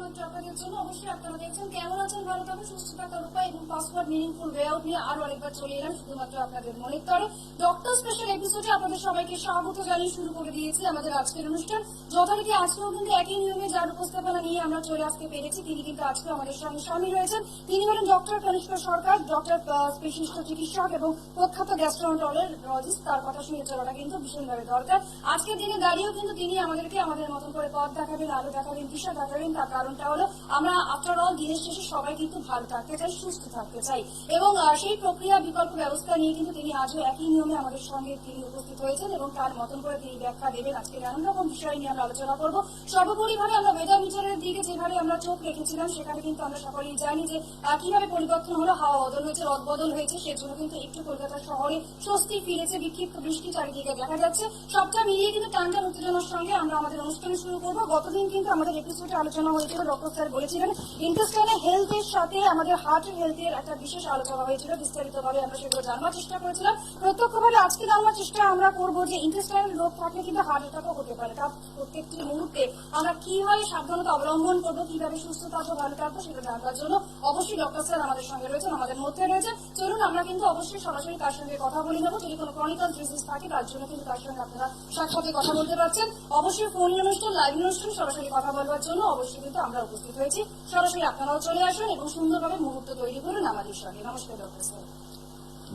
শুধুমাত্র আপনাদের জন্য। অবশ্যই আপনারা দেখছেন কেমন আছেন, ভালো থাকুন, সুস্থ থাকার উপায় এবং পাসওয়ার্ড মিনিংফুল ওয়ে আউট নিয়ে আরো আরেকবার চলে এলাম শুধুমাত্র আপনাদের মনের তরে। ডক্টর স্পেশাল এপিসোডে আপনাদের সবাইকে স্বাগত জানিয়ে শুরু করে দিয়েছি আমাদের আজকের অনুষ্ঠান। যথারীতি আজকেও কিন্তু একই নিয়মে যার উপস্থাপনা নিয়ে আমরা চলে আসতে পেরেছি, তিনি কিন্তু আজকে আমাদের সঙ্গে সামিল হয়েছেন। তিনি হলেন ডক্টর কনিষ্ঠ সরকার, ডক্টর স্পেশালিস্ট চিকিৎসক এবং প্রখ্যাত গ্যাস্ট্রোএন্টারোলজিস্ট। তার কথা শুনে চলাটা কিন্তু ভীষণভাবে দরকার। আজকের দিনে দাঁড়িয়েও কিন্তু তিনি আমাদেরকে আমাদের মতন করে পথ দেখাবেন, আলো দেখাবেন, দিশা দেখাবেন। তার কারণটা হলো আমরা আফটার অল দিনের শেষে সবাই কিন্তু ভালো থাকতে চাই, সুস্থ থাকতে চাই, এবং সেই প্রক্রিয়া বিকল্প ব্যবস্থা নিয়ে কিন্তু তিনি আজও একই নিয়মে আমাদের সঙ্গে তিনি উপস্থিত হয়েছেন এবং তার মতন করে তিনি ব্যাখ্যা দেবেন। আজকে নানান রকম বিষয় নিয়ে আমরা আলোচনা করবো। সর্বোপরিভাবে আমরা ওয়েদার মিটারের দিকে যেভাবে আমরা চোখ রেখেছিলাম, সেখানে কিন্তু আমরা সকলেই জানি যে কিভাবে পরিবর্তন হলো, হাওয়া বদল হয়েছে, রদ বদল হয়েছে। সেজন্য কিন্তু একটু কলকাতা শহরে স্বস্তি ফিরেছে, বিক্ষিপ্ত বৃষ্টি চারিদিকে দেখা যাচ্ছে। সবটা মিলিয়ে কিন্তু টানটান উত্তেজনার সঙ্গে আমরা আমাদের অনুষ্ঠান শুরু করবো। গতদিন কিন্তু আমাদের এপিসোডে আলোচনা হয়েছিল, ডক্টর স্যার বলেছিলেন ইন্টেস্টাইনাল হেলথের সাথে আমাদের হার্টের হেলথের একটা বিশেষ আলোচনা হয়েছিল। বিস্তারিতভাবে আমরা সেগুলো জানবার চেষ্টা করেছিলাম। প্রত্যক্ষভাবে আজকে জানবার চেষ্টা আমরা করবো যে ইন্টেস্টাইনাল রোগ থাকলে কিন্তু হার্ট অ্যাটাকও হতে পারে। তার প্রত্যেকটি মুহূর্তে আমরা কিভাবে সাবধানতা অবলম্বন করবো, কিভাবে সুস্থ থাকবো, ভালো থাকবো, সেটা জানবার জন্য অবশ্যই ডক্টর স্যার আমাদের সঙ্গে রয়েছেন, আমাদের মধ্যে রয়েছেন। চলুন আমরা কিন্তু অবশ্যই সরাসরি তার সঙ্গে কথা বলে নেবো। যদি কোনো ক্রনিক্যাল ডিজিজ থাকে তার জন্য কিন্তু তার সঙ্গে আপনারা সাক্ষাতে কথা বলতে পারছেন। অবশ্যই ফোন অনুষ্ঠান, লাইভ অনুষ্ঠান, সরাসরি কথা বলবার জন্য অবশ্যই কিন্তু আমরা উপস্থিত হয়েছি। সরাসরি আপনারাও চলে আসুন এবং সুন্দরভাবে মুহূর্ত তৈরি করুন আমাদের সঙ্গে। নমস্কার ডক্টর স্যার।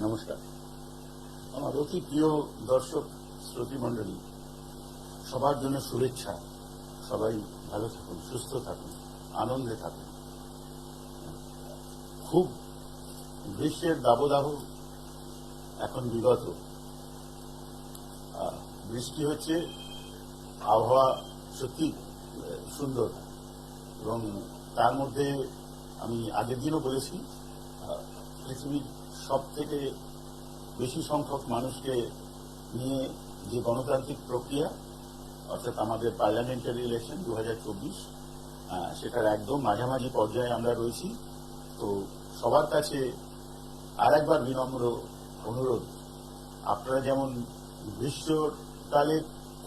নমস্কার। আমার অতি প্রিয় দর্শক শ্রোতী মন্ডলী, সবার জন্য শুভেচ্ছা। সবাই ভালো থাকুন, সুস্থ থাকুন, আনন্দে থাকুন। খুব গ্রীষ্মের দাবদাহ এখন বিগত, বৃষ্টি হচ্ছে, আবহাওয়া সত্যি সুন্দর, এবং তার মধ্যে আমি আগের দিনও বলেছি পৃথিবীর সব থেকে বেশি সংখ্যক মানুষকে নিয়ে যে গণতান্ত্রিক প্রক্রিয়া, অর্থাৎ আমাদের পার্লামেন্টারি ইলেকশন 2024, সেটার একদম মাঝামাঝি পর্যায়ে আমরা রয়েছি। তো সবার কাছে আর একবার বিনম্র অনুরোধ, আপনারা যেমন গ্রীষ্মকালে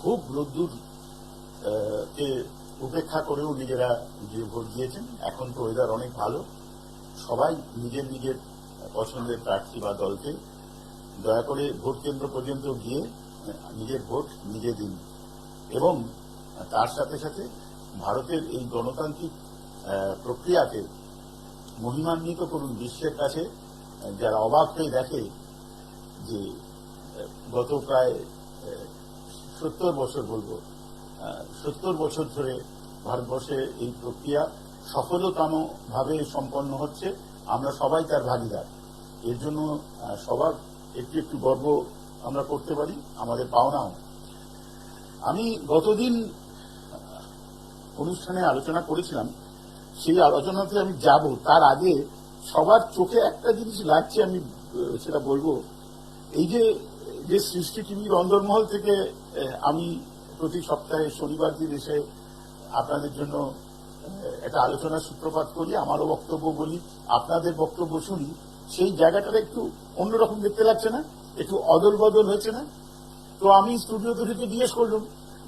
খুব রোদ্দুর কে উপেক্ষা করেও নিজেরা যে ভোট দিয়েছেন, এখন তো ওয়েদার অনেক ভালো, সবাই নিজের নিজের পছন্দের প্রার্থী বা দলকে দয়া করে ভোট কেন্দ্র পর্যন্ত গিয়ে নিজের ভোট নিজে দিন। এবং তার সাথে সাথে ভারতের এই গণতান্ত্রিক প্রক্রিয়াকে মহিমান্বিত করুন বিশ্বের কাছে, যারা অবাক হয়ে দেখে যে গত প্রায় 70 বছর, বলবো 70 বছর ধরে ভারতবর্ষে এই প্রক্রিয়া সফলতম ভাবে সম্পন্ন হচ্ছে। আমরা সবাই তার ভাগিদার। এর জন্য সবার একটু একটু গর্ব আমরা করতে পারি, আমাদের পাওনাও। আমি গতদিন অনুষ্ঠানে আলোচনা করেছিলাম, সেই আলোচনাতে আমি যাব, তার আগে সবার চোখে একটা জিনিস লাগছে, আমি সেটা বলবো। এই যে সৃষ্টি টিভির অন্দরমহল থেকে আমি প্রতি সপ্তাহে শনিবার দিন এসে আপনাদের জন্য একটা আলোচনার সূত্রপাত করি, আমারও বক্তব্য বলি, আপনাদের বক্তব্য শুনি, সেই জায়গাটা একটু অন্যরকম দেখতে লাগছে না? একটু অদল বদল হয়েছে না? তো আমি স্টুডিওতে থেকে জিজ্ঞেস করলাম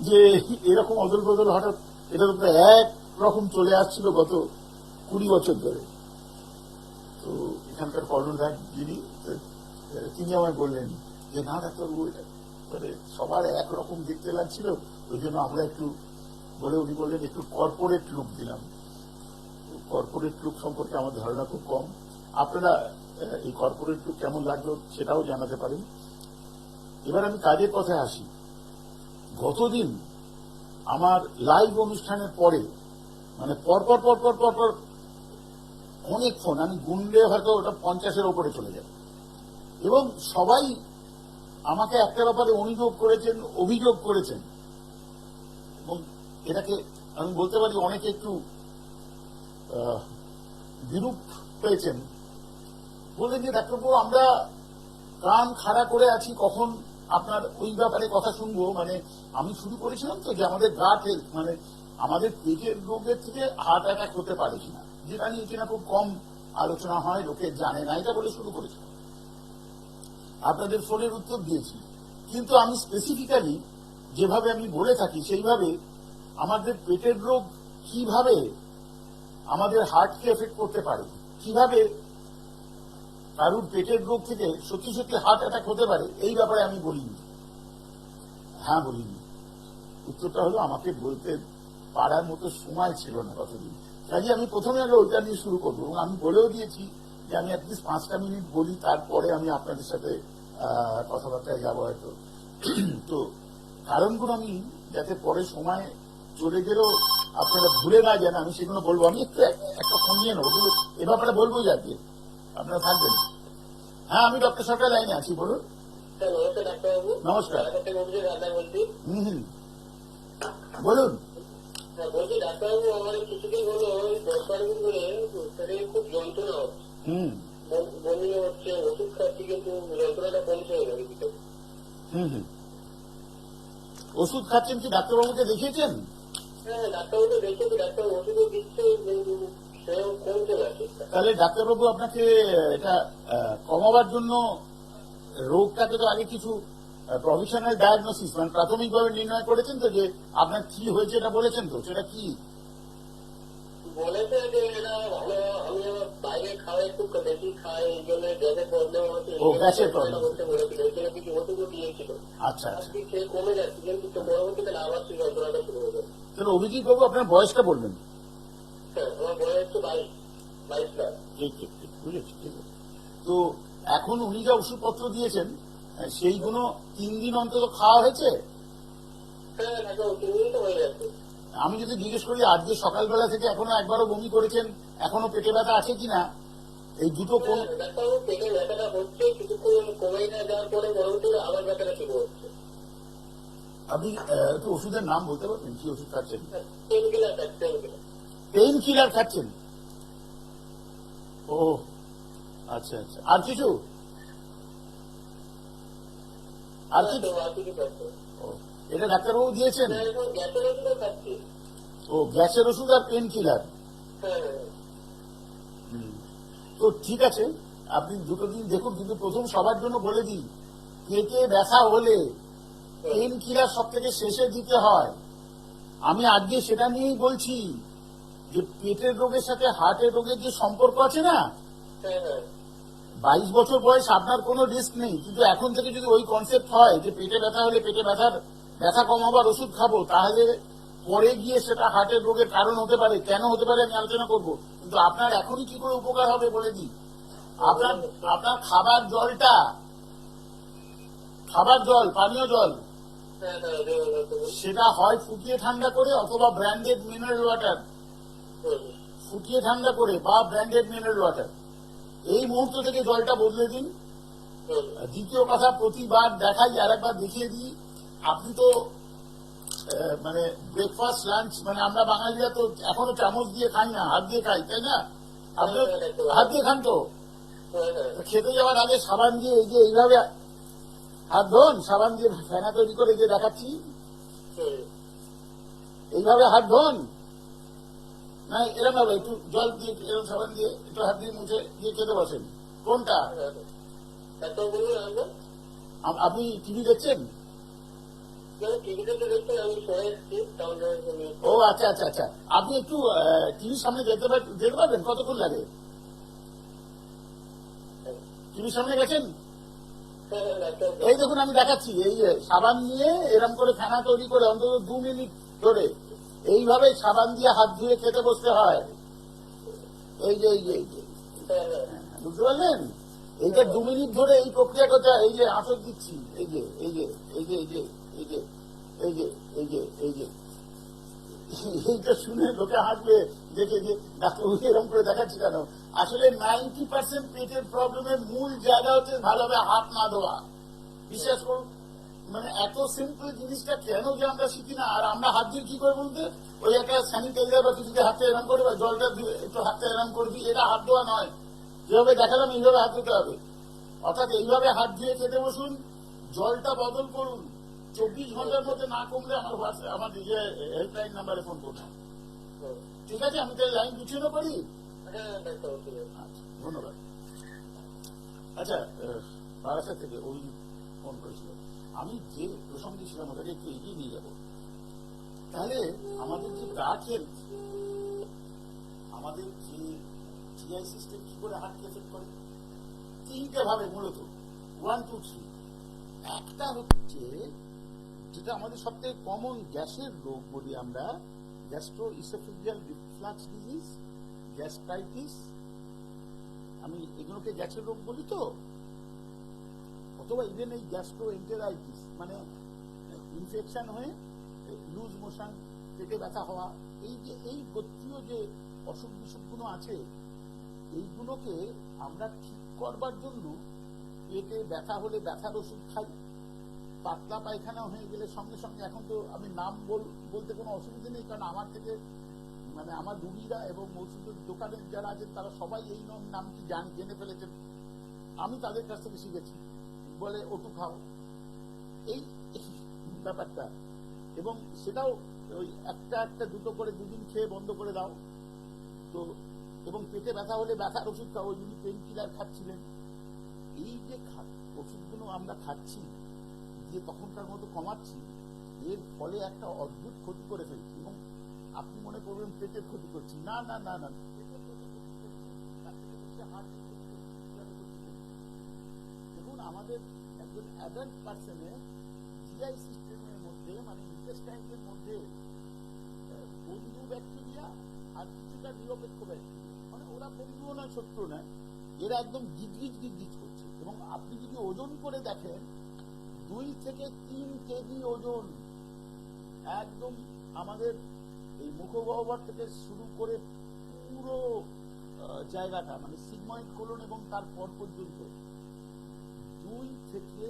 যে এরকম অদল বদল হঠাৎ, এটা তো প্রায় এক রকম চলে আসছিল গত 20 বছর ধরে। তো এখানকার কর্ণধার যিনি, তিনি আমায় বললেন যে না ডাক্তারবাবু, এটা সবার একরকম দেখতে লাগছিল, ওই জন্য আমরা একটু বলে, উনি বললেন একটু কর্পোরেট লুক দিলাম। কর্পোরেট লুক সম্পর্কে আমার ধারণা খুব কম। আপনারা এই কর্পোরেট লুক কেমন লাগলো সেটাও জানাতে পারেন। এবার আমি কাজের কথায় আসি। গতদিন আমার লাইভ অনুষ্ঠানের পরে, মানে পরপর পরপর পরপর অনেক ফোন, আমি গুনলে হয়তো ওটা 50-এর ওপরে চলে যাবে, এবং সবাই আমাকে একটা ব্যাপারে অভিযোগ করেছেন, এবং এটাকে আমি বলতে পারি অনেকে একটু বিরূপ পেয়েছেন। বললেন যে ডাক্তারবাবু, আমরা কান খাড়া করে আছি, কখন আপনার ওই ব্যাপারে কথা শুনবো। মানে আমি শুরু করেছিলাম তো যে আমাদের গাট হেলথ, মানে আমাদের পেটের রোগের থেকে হার্ট অ্যাটাক হতে পারে কিনা, যেটা নিয়ে কিনা খুব কম আলোচনা হয়, লোকে জানে না, এটা বলে শুরু করেছিলাম। আপনাদের ফোনের উত্তর দিয়েছি, কিন্তু আমি স্পেসিফিক্যালি যেভাবে আমি বলে থাকি সেইভাবে আমাদের পেটের রোগ কিভাবে আমাদের হার্টকে এফেক্ট করতে পারে। কিভাবে কারুর পেটের রোগ থেকে সত্যি সত্যি হার্ট অ্যাটাক হতে পারে এই ব্যাপারে আমি বলিনি। হ্যাঁ, বলিনি। উত্তরটা হলো আমাকে বলতে পারার মতো সময় ছিল না কতদিন। কাজে আমি প্রথমে আগে ওইটা নিয়ে শুরু করবো, এবং আমি বলেও দিয়েছি যে আমি অ্যাটলিস্ট 5টা মিনিট বলি, তারপরে আমি আপনাদের সাথে কথাবার্তায় যাবো হয়তো। তো কারণগুলো আমি যাতে পরে সময় চলে গেলেও আপনারা ভুলে না যান, আমি সেগুলো বলবো। আমি একটু একটা ফোন নিয়ে নেবো, এ ব্যাপারে বলবো যাকে আপনারা থাকবেন। হ্যাঁ, আমি ডক্টর সরকার লাইনে আছি, বলুন। নমস্কার ডাক্তারবাবু। নমস্কার। বলছি হুম, বলুন। বলছি ডাক্তারবাবু, আমার কিছুদিন হলো 10-12 দিন ধরে শরীরে খুব যন্ত্রণা হচ্ছে, হুম বমি হচ্ছে, ওষুধ খাচ্ছি কিন্তু যন্ত্রণাটা কমছে না কিছু। হুম হুম ওষুধ খাচ্ছেন কি ডাক্তারবাবুকে দেখিয়েছেন? হ্যাঁ, ডাক্তারবাবু দেখেছি, ডাক্তার ওষুধও দিচ্ছে, সেরকম কমছে না ঠিকঠাক। তাহলে ডাক্তারবাবু আপনাকে এটা কমাবার জন্য রোগটাকে তো আগে কিছু প্রভিশনাল ডায়াগনোসিস মানে প্রাথমিকভাবে নির্ণয় করেছেন তো, যে আপনার কি হয়েছে এটা বলেছেন তো, সেটা কি? বলেছে যে এটা ভালো, আমি আমার বাইরে খাওয়া একটু বেশি খাই, এই জন্য গ্যাসের প্রবলেম হচ্ছে। ও, গ্যাসের problem হচ্ছে বলেছিল, এই জন্য কিছু ওষুধও দিয়েছিল। আচ্ছা আচ্ছা। আজকে খেয়ে কমে যাচ্ছে, কিন্তু পরবর্তীকালে আবার সেই যন্ত্রণাটা শুরু হয়ে যাবে। তাহলে অভিজিৎ বাবু আপনার বয়সটা বলবেন। হ্যাঁ, আমার বয়স হচ্ছে 22 প্লাস। ঠিক ঠিক ঠিক, বুঝেছি, ঠিক আছে। তো এখন উনি যা ওষুধপত্র দিয়েছেন সেইগুলো 3 দিন অন্তত খাওয়া হয়েছে? হ্যাঁ, এখন 3 দিন তো হয়ে যাচ্ছে। আমি যদি জিজ্ঞেস করি আজকে সকালবেলা থেকে এখনো একবারও বমি করেছেন, এখনো পেটে ব্যথা আছে কিনা, এই দুটো কোন? হ্যাঁ, ডাক্তারবাবু পেটে ব্যথাটা হচ্ছে, কিছুক্ষণ কমে না যাওয়ার পরে পরবর্তীতে আবার ব্যথাটা শুরু হচ্ছে। আপনি একটু ওষুধের নাম বলতে পারবেন, কি ওষুধ খাচ্ছেন? পেন কিলার খাচ্ছি, পেন কিলার। পেইন কিলার খাচ্ছেন? ও আচ্ছা আচ্ছা। আর কিছু? আর কিছু? আর কিছু খাচ্ছি। ও, এটা ডাক্তারবাবু দিয়েছেন? হ্যাঁ, এখন গ্যাসের ওষুধও খাচ্ছি। ও, গ্যাসের ওষুধ আর পেইন কিলার। হ্যাঁ, হ্যাঁ। তো ঠিক আছে, আপনি দুটো দিন দেখুন, কিন্তু প্রথম সবার জন্য বলে দিই, পেটে ব্যথা হলে পেইন কিলার সব থেকে শেষে দিতে হয়। আমি আজকে সেটা নিয়েই বলছি যে পেটের রোগের সাথে হার্টের রোগের যে সম্পর্ক আছে না, হ্যাঁ, হ্যাঁ। 22 বছর বয়স আপনার কোনো রিস্ক নেই, কিন্তু এখন থেকে যদি ওই কনসেপ্ট হয় যে পেটে ব্যথা হলে পেটে ব্যথা কমাবার ওষুধ খাবো, তাহলে পরে গিয়ে সেটা হার্টের রোগের কারণ হতে পারে। কেন হতে পারে আমি আলোচনা করব, কিন্তু আপনার এখনই কি করে উপকার হবে বলে দিই। আপনার খাবার জল, পানীয় জল, হ্যাঁ, হ্যাঁ, হ্যাঁ। সেটা হয় ফুটিয়ে ঠান্ডা করে অথবা ব্র্যান্ডেড মিনারেল ওয়াটার, ফুটিয়ে ঠান্ডা করে বা ব্র্যান্ডেড মিনারেল ওয়াটার, এই মুহূর্ত থেকে জলটা বদলে দিন। দ্বিতীয় কথা, প্রতিবার দেখাই, আর একবার দেখিয়ে দিই, আপনি তো মানে ব্রেকফাস্ট লাঞ্চ, মানে আমরা বাঙালিরা তো এখনো চামচ দিয়ে খাই না, হাত দিয়ে খাই, তাই না? আপনি হাত দিয়ে খান তো? খেতে যাওয়ার আগে সাবান দিয়ে এই যে এইভাবে হাত ধোন, সাবান দিয়ে ফেনা তৈরি করে যে দেখাচ্ছি, এইভাবে হাত ধোন না, এরকম ভাবে একটু জল দিয়ে এরকম সাবান দিয়ে একটু হাত দিয়ে মুছে দিয়ে খেতে বসেন। কোনটা? আপনি টিভি দেখছেন? ও আচ্ছা আচ্ছা আচ্ছা। আপনি একটু টিভির সামনে যেতে পারবেন? কতক্ষণ লাগে? টিভির সামনে গেছেন? এই দেখুন আমি দেখাচ্ছি, এই যে সাবান নিয়ে এরকম করে ফেনা তৈরি করে অন্তত 2 মিনিট ধরে এইভাবে সাবান দিয়ে হাত ধুয়ে খেতে বসতে হয়। এই যে বুঝতে পারলেন? এইটা 2 মিনিট ধরে এই প্রক্রিয়া করতে হয়। এই যে আঁচড় দিচ্ছি, এই যে এইটা শুনে লোকে হাসবে, দেখে যে ডাক্তারবাবু এরকম করে দেখাচ্ছি কেন। আসলে 90% পেটের প্রবলেমের মূল জায়গা হচ্ছে ভালোভাবে হাত না ধোয়া। বিশ্বাস করুন, মানে এত সিম্পল জিনিসটা কেন যে আমরা শিখি না। আর আমরা হাত দিয়ে কি করে বলতে, ওই একটা স্যানিটাইজার বা কিছুতে হাতটা এরম করে বা জলটা একটু হাতটা এরম করবি, এটা হাত ধোয়া নয়। যেভাবে দেখালাম এইভাবে হাত ধুতে হবে। অর্থাৎ এইভাবে হাত ধুয়ে খেতে বসুন, জলটা বদল করুন। 24 ঘন্টার মধ্যে না কমলে আমার হেল্পলাইন নাম্বারে ফোন করুন। ঠিক আছে, আমি তাহলে লাইন গুছিয়ে করি। ধন্যবাদ। আচ্ছা, বারাসাত থেকে ওই ফোন করেছিল। আমি যে প্রসঙ্গে ছিলাম ওটাকে একটু এগিয়ে নিয়ে যাব। তাহলে আমাদের যে গাট হেলথ, আমাদের জিআই সিস্টেম কি করে হার্টকে এফেক্ট করে? তিনটে ভাবে মূলত, 1, 2, 3। একটা হচ্ছে যেটা আমাদের সবথেকে কমন গ্যাসের রোগ বলি আমরা, gastro oesophageal reflux disease, gastritis, আমি এগুলোকে গ্যাসের রোগ বলি তো, অথবা ইভেন এই গ্যাস্ট্রো এন্টেরাইটিস মানে ইনফেকশন হয়ে লুজ মোশন, পেটে ব্যথা হওয়া, এই যে এই গোত্রীয় যে অসুখ বিসুখগুলো আছে, এইগুলোকে আমরা ঠিক করবার জন্য পেটে ব্যথা হলে ব্যথার ওষুধ খাই, পাতলা পায়খানা হয়ে গেলে সঙ্গে সঙ্গে, এখন তো আমি নাম বলতে কোনো অসুবিধা নেই, কারণ আমার থেকে মানে আমার রুগীরা এবং ওষুধের দোকানের যারা আছেন তারা সবাই এই নামটি জেনে ফেলেছেন, আমি তাদের কাছ থেকে শিখেছি, বলে ওটু খাও, এই ব্যাপারটা। এবং সেটাও ওই একটা দুটো করে দুদিন খেয়ে বন্ধ করে দাও তো, এবং পেটে ব্যথা হলে ব্যথার ওষুধ খাও, ওই উনি পেন কিলার খাচ্ছিলেন। এই যে ওষুধগুলো আমরা খাচ্ছি দিয়ে তখনকার মতো কমাচ্ছি, এর ফলে একটা অদ্ভুত ক্ষতি করে ফেলছি। এবং আপনি মনে করবেন পেটের ক্ষতি করছি, না না না না, দেখুন আমাদের একজন অ্যাডাল্ট পার্সনের জিআই সিস্টেমের মধ্যে মানে ইন্টেস্টাইনের মধ্যে বন্ধু ব্যাকটেরিয়া আর কিছুটা নিরপেক্ষ ব্যাকটেরিয়া, মানে ওরা বন্ধুও নয় শত্রু নয়, এরা একদম গিজগিজ করছে। এবং আপনি যদি ওজন করে দেখেন 2 থেকে 3 কেজি ওজন, একদম আমাদের এই মুখগহ্বর থেকে শুরু করে পুরো জায়গাটা মানে সিগময়েড কোলন এবং তার পর পর্যন্ত 2 থেকে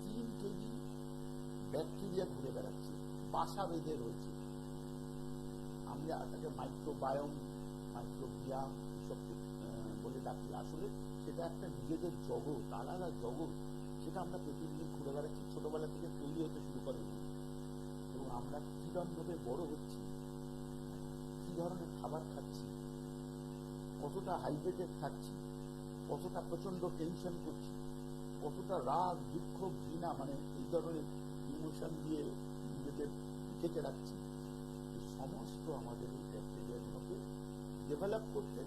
3 কেজি ব্যাকটেরিয়া ঘুরে বেড়াচ্ছে, বাসা বেঁধে রয়েছে। আমরা তাকে মাইক্রোবায়োম, মাইক্রোবিয়াম সব বলে ডাকি, আসলে সেটা একটা নিজেদের জগৎ, আলাদা জগৎ, সেটা আমরা প্রতিদিন ঘুরে বেড়াচ্ছি, ছোটবেলা থেকে তৈরি হতে শুরু করে। এবং আমরা কিরকমভাবে বড় হচ্ছি, কি ধরনের খাবার খাচ্ছি, কতটা হাইড্রেটেড থাকছি, কতটা প্রচন্ড টেনশন করছি, কতটা রাগ দুঃখ ঘৃণা মানে এই ধরনের ইমোশন দিয়ে নিজেদের ঢেকে রাখছি, এই সমস্ত আমাদের এই ব্যাকটেরিয়ার মধ্যে ডেভেলপ করতে,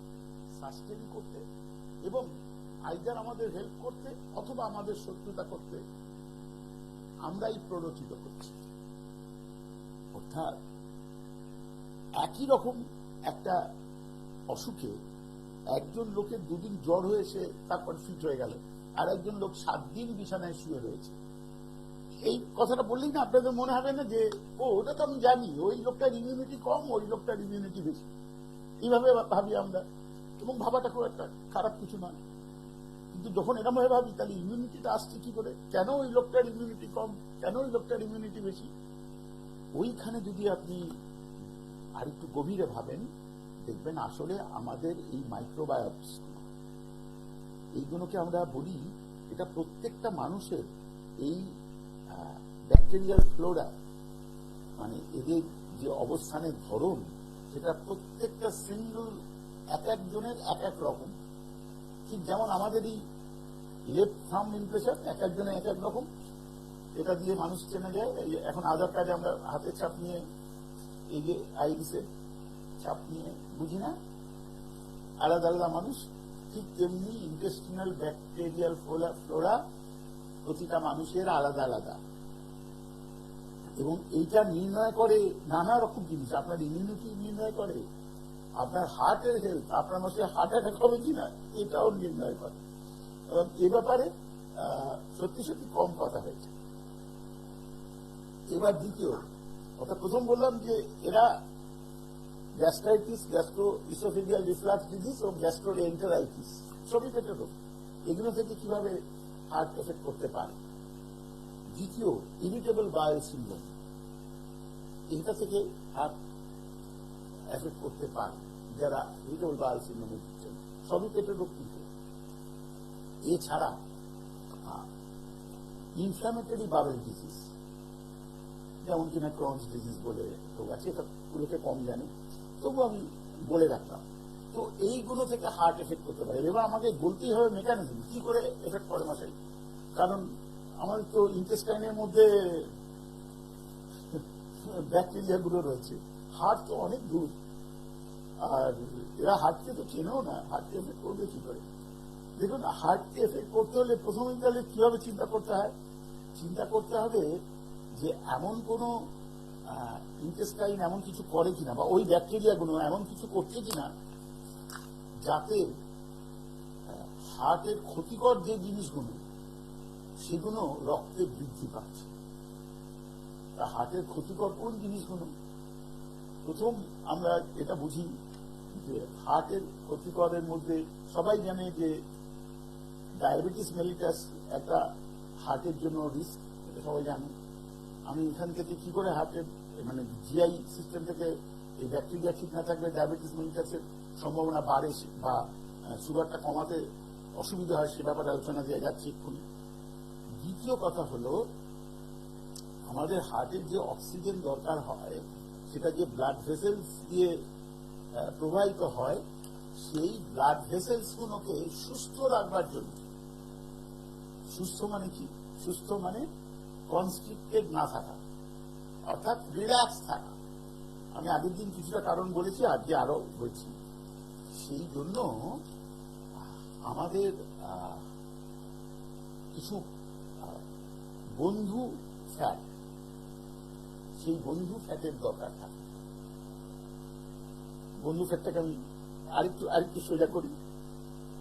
সাস্টেন করতে এবং আইদার আমাদের হেল্প করতে অথবা আমাদের শত্রুতা করতে আমরাই প্ররোচিত করছি। অর্থাৎ একই রকম একটা অসুখে একজন লোকের 2 দিন জ্বর হয়েছে তারপর ফিট হয়ে গেল, আর একজন লোক 7 দিন বিছানায় শুয়ে রয়েছে। এই কথাটা বললেই না আপনাদের মনে হবে না যে ও ওটা তো আমি জানি, ওই লোকটার ইমিউনিটি কম, ওই লোকটার ইমিউনিটি বেশি, এইভাবে ভাবি আমরা। এবং ভাবাটা খুব একটা খারাপ কিছু নয়, কিন্তু যখন এরকম ভাবে ভাবি তাহলে ইমিউনিটিটা আসছে কি করে, কেন ওই লোকটার ইমিউনিটি কম, কেন ওই লোকটার ইমিউনিটি বেশি, ওইখানে যদি আপনি আর একটু গভীরে ভাবেন দেখবেন আসলে আমাদের এই মাইক্রোবায়োমস, এইগুলোকে আমরা বলি, এটা প্রত্যেকটা মানুষের এই ব্যাকটেরিয়াল ফ্লোরা মানে এদের যে অবস্থানের ধরন, সেটা প্রত্যেকটা সিঙ্গল এক একজনের এক এক রকম। ঠিক যেমন আমাদের এই লেফট থাম্ব ইমপ্রেশন এক একজনের এক এক রকম, এটা দিয়ে মানুষ চেনা যায়। এখন আধার কার্ডে আমরা হাতে ছাপ নিয়ে, এই যে আইরিসের ছাপ নিয়ে বুঝি না, আলাদা আলাদা মানুষ, ঠিক তেমনি ইন্টেস্টিনাল ব্যাকটেরিয়াল ফ্লোরা প্রতিটা মানুষের আলাদা আলাদা। এবং এইটা নির্ণয় করে নানা রকম জিনিস, আপনার ইমিউনিটি নির্ণয় করে, আপনার হার্টের হেলথ, আপনার মাসে হার্ট অ্যাটাক হবে কিনা এটাও নির্ণয় করে। এবং এ ব্যাপারে সত্যি সত্যি কম কথা হয়েছে। এবার দ্বিতীয় কথা, প্রথম বললাম যে এরা gastritis, gastro oesophageal reflux disease ও গ্যাস্ট্রো এন্টেরাইটিস সবই পেটের রোগ, এগুলো থেকে কিভাবে হার্ট এফেক্ট করতে পারে। দ্বিতীয়, ইরিটেবল বাউল সিনড্রোম, এটা থেকে হার্ট এফেক্ট করতে পারে যারা ইরিটেবল বাউল সিনড্রোমে ভুগছেন, সবই পেটের রোগ। কিন্তু এছাড়া ইনফ্ল্যামেটরি বাউল ডিজিজ, যেমন কিনা ক্রনস ডিজিজ বলে রোগ আছে, এটা লোকে কম জানে, তবু আমি বলে রাখলাম। তো এইগুলো থেকে হার্ট এফেক্ট করতে পারে। এবার আমাকে বলতেই হবে মেকানিজম কি করে এফেক্ট করে মশাই, কারণ আমাদের তো ইন্টেস্টাইনের মধ্যে ব্যাকটেরিয়া গুলো রয়েছে, হার্ট তো অনেক দূর। আর এরা হার্টকে তো চেনেও না, হার্টকে এফেক্ট করবে কি করে? দেখুন, হার্টকে এফেক্ট করতে হলে প্রথমেই তাহলে কিভাবে চিন্তা করতে হয়? চিন্তা করতে হবে যে এমন কোন ইন্টেস্টাইন এমন কিছু করে কিনা, বা ওই ব্যাকটেরিয়াগুলো এমন কিছু করছে কিনা যাতে হার্টের ক্ষতিকর যে জিনিসগুলো সেগুলো রক্তে বৃদ্ধি পাচ্ছে। তা হার্টের ক্ষতিকর কোন জিনিসগুলো? প্রথম আমরা এটা বুঝি যে হার্টের ক্ষতিকরের মধ্যে সবাই জানে যে ডায়াবেটিস মেলিটাস একটা হার্টের জন্য রিস্ক, এটা সবাই জানে। আমি এখান থেকে কি করে হার্টের মানে জিআই সিস্টেম থেকে এই ব্যাকটেরিয়া ঠিক না থাকলে ডায়াবেটিস মেলিটাসের সম্ভাবনা বাড়ে বা সুগারটা কমাতে অসুবিধা হয়, সে ব্যাপারে আলোচনা দেওয়া যাচ্ছে এক্ষুনি। দ্বিতীয় কথা হলো, আমাদের হার্টের যে অক্সিজেন দরকার হয় সেটা যে ব্লাড ভেসেলস দিয়ে প্রবাহিত হয়, সেই ব্লাড ভেসেলস গুলোকে সুস্থ রাখবার জন্য, সুস্থ মানে কি? সুস্থ মানে কনস্ট্রিক্টেড না থাকা, অর্থাৎ রিল্যাক্স থাকা। আমি আগের দিন কিছুটা কারণ বলেছি, আজকে আরো বলছি। সেই জন্য আমাদের কিছু বন্ধু ফ্যাট, সেই বন্ধু ফ্যাটের দরকার থাকে। বন্ধু ফ্যাটটাকে আমি আরেকটু সোজা করি।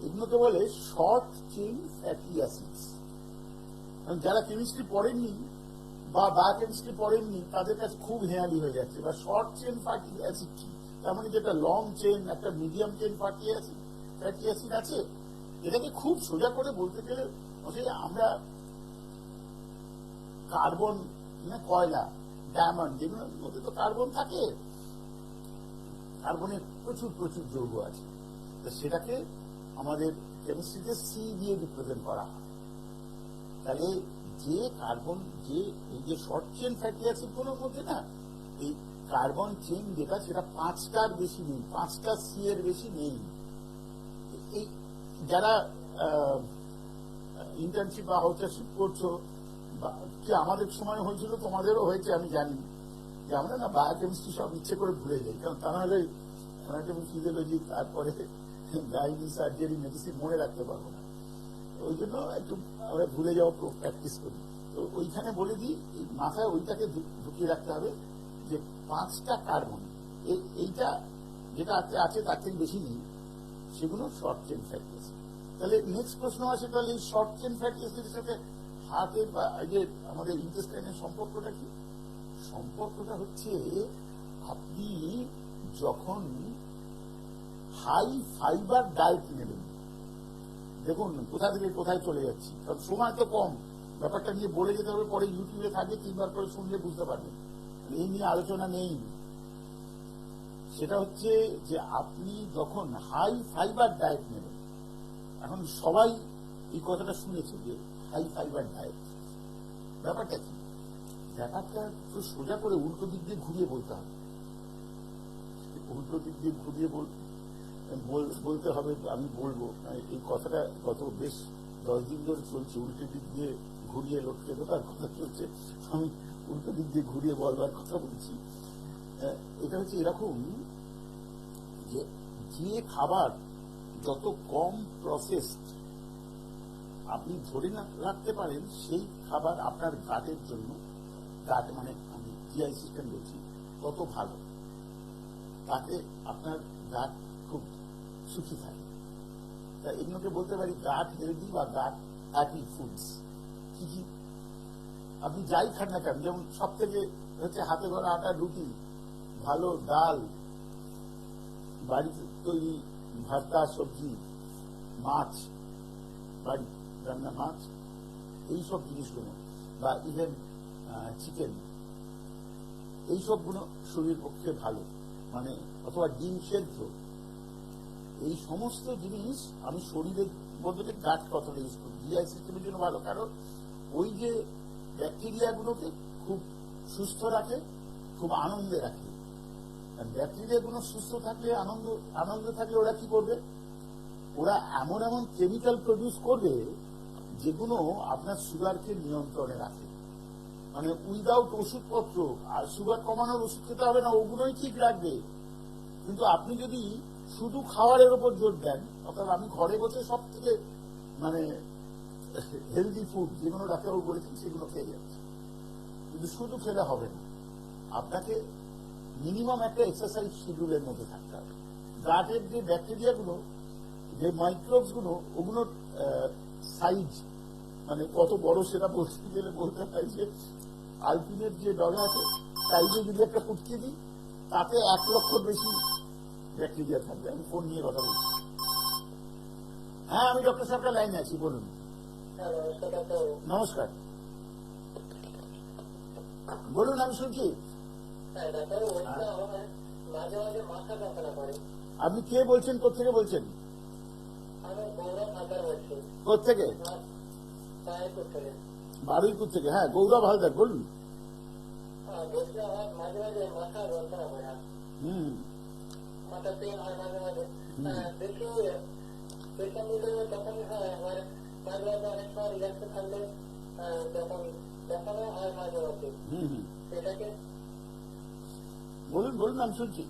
এগুলোকে বলে শর্ট চেইন ফ্যাটি অ্যাসিডস। যারা কেমিস্ট্রি পড়েননি বা বায়োকেমিস্ট্রি পড়েননি তাদের কাছে খুব হেয়ালি হয়ে যাচ্ছে। বা শর্ট চেইন ফ্যাটি অ্যাসিড কি? তার মানে যেটা লং চেইন, একটা মিডিয়াম চেইন ফ্যাটি অ্যাসিড আছে। এটাকে খুব সোজা করে বলতে গেলে আমরা কার্বন, কয়লা, ডায়মন্ড, যেগুলোর মধ্যে তো কার্বন থাকে, কার্বনের প্রচুর প্রচুর যৌগ আছে, তো সেটাকে আমাদের কেমিস্ট্রিতে সি দিয়ে রিপ্রেজেন্ট করা হয়। তাহলে যে কার্বন, যে এই যে শর্ট চেইন ফ্যাটি অ্যাসিড গুলোর মধ্যে না, এই কার্বন চেইন যেটা, সেটা 5টার বেশি নেই, 5টা সি এর বেশি নেই। এই যারা ইন্টার্নশিপ বা আউটারশিপ করছো, কি আমাদের সময় হয়েছিল, তোমাদেরও হয়েছে আমি জানি, যে আমরা না বায়োকেমিস্ট্রি সব ইচ্ছে করে ভুলে যাই। কারণ তাহলে অ্যানাটমি, ফিজিওলজি, তারপরে গাইনি, সার্জারি, মেডিসিন মনে রাখতে পারবো না। ওই জন্য একটু আমরা ভুলে যাওয়া প্র্যাকটিস করি। তো ওইখানে বলে দিই, মাথায় ওইটাকে ঢুকিয়ে রাখতে হবে যে 5টা কার্বন, এইটা যেটা আছে তার থেকে বেশি নেই, সেগুলো শর্ট চেইন ফ্যাটি অ্যাসিড। তাহলে নেক্সট প্রশ্ন আসে, তাহলে এই শর্ট চেইন ফ্যাটি অ্যাসিডের সাথে হার্টের বা যে আমাদের ইন্টেস্টাইনের সম্পর্কটা কি? সম্পর্কটা হচ্ছে, আপনি যখন হাই ফাইবার ডায়েট নেবেন, দেখুন কোথা থেকে কোথায় চলে যাচ্ছি, কারণ সময় তো কম, ব্যাপারটা নিয়ে বলে যেতে হবে, পরে ইউটিউবে থাকবে, 3বার করে শুনলে বুঝতে পারবেন। এই নিয়ে আলোচনা নেই। সেটা হচ্ছে যে আপনি যখন হাই ফাইবার ডায়েট নেবেন, এখন সবাই এই কথাটা শুনেছে যে হাই ফাইবার ডায়েট, ব্যাপারটা কি? ব্যাপারটা একটু সোজা করে উল্টো দিক দিয়ে ঘুরিয়ে বলতে হবে। উল্টো দিক দিয়ে ঘুরিয়ে বলতে হবে। আমি বলবো, এই কথাটা গত বেশ 10 দিন ধরে চলছে, উল্টো দিক দিয়ে ঘুরিয়ে লটকে দেওয়ার কথা চলছে, আমি উল্টো দিক দিয়ে ঘুরিয়ে বলবার কথা বলছি। এটা হচ্ছে এরকম যে খাবার যত কম প্রসেসড আপনি ধরে রাখতে পারেন, সেই খাবার আপনার গাটের জন্য, গাট মানে আমি জিআই সিস্টেম বলছি, তত ভালো, তাতে আপনার গাট খুব সুখী থাকে। তা এগুলোকে বলতে পারি গাট হেলদি বা গাট হ্যাপি ফুডস। কি কি আপনি যাই খান না কেন, যেমন সব থেকে হচ্ছে হাতে গড়া আটার রুটি, ভালো ডাল, বাড়িতে তৈরি ভর্তা, সবজি, মাছ, বাড়ি রান্না মাছ, এইসব জিনিসগুলো, বা ইভেন চিকেন, এইসবগুলো শরীরের পক্ষে ভালো, মানে অথবা ডিম সেদ্ধ, এই সমস্ত জিনিস আমি শরীরের বদলে গাট কথাটা ইউজ করি, জিআই সিস্টেমের জন্য ভালো। কারণ ওই যে ব্যাকটেরিয়াগুলোকে খুব সুস্থ রাখে, খুব আনন্দে রাখে। ব্যাকটেরিয়াগুলো সুস্থ থাকলে, আনন্দে থাকলে ওরা কি করবে? ওরা এমন এমন কেমিক্যাল প্রডিউস করবে যেগুলো আপনার সুগারকে নিয়ন্ত্রণে রাখে। মানে উইদাউট ওষুধপত্র, আর সুগার কমানোর ওষুধ খেতে হবে না, ওগুলোই ঠিক রাখবে। কিন্তু আপনি যদি শুধু খাবারের উপর জোর দেন, অর্থাৎ আমি ঘরে বসে সব থেকে মানে হেলদি ফুড যেগুলো ডাক্তারবাবু বলেছেন সেগুলো খেয়ে যাচ্ছে, কিন্তু শুধু খেলে হবে না, আপনাকে মিনিমাম একটা এক্সারসাইজ শিডিউলের মধ্যে থাকতে হবে। গাটের যে ব্যাকটেরিয়া গুলো, যে মাইক্রোবস গুলো, ওগুলোর সাইজ মানে কত বড় সেটা বলতে গেলে বলতে হয় যে আলপিনের যে ডগা আছে সাইজে যদি একটা ফুটকে দিই তাতে 1 লক্ষ বেশি ব্যাকটেরিয়া থাকবে। আমি ফোন নিয়ে কথা বলছি। হ্যাঁ, আমি ডক্টর সাহেবটা লাইনে আছি, বলুন। হ্যাঁ, নমস্কার ডাক্তারবাবু। নমস্কার, বলুন, আমি শুনছি। হ্যাঁ ডাক্তারবাবু, বলছিলাম আমার মাঝে মাঝে মাথা যন্ত্রণা করে। আপনি কে বলছেন, কোথেকে বলছেন? আমি গৌরব হালদার বলছি, কোথেকে? পায়েরপুর থেকে। বারুইপুর থেকে। হ্যাঁ, গৌরব হালদার, বলুন। হ্যাঁ, বলছিলাম আমার মাঝে মাঝে মাথা যন্ত্রণা করে, হুম মাথা পেন হয় মাঝে মাঝে। হুম। দেখি পেশেন্ট হিসেবে তখনই হয়, আমার মাঝে মাঝে অনেক সময় রিল্যাক্সে থাকলে তখন দেখানো হয় মাঝে মাঝে। হুম হুম। সেটাকে বলুন বলুন, আমি শুনছি।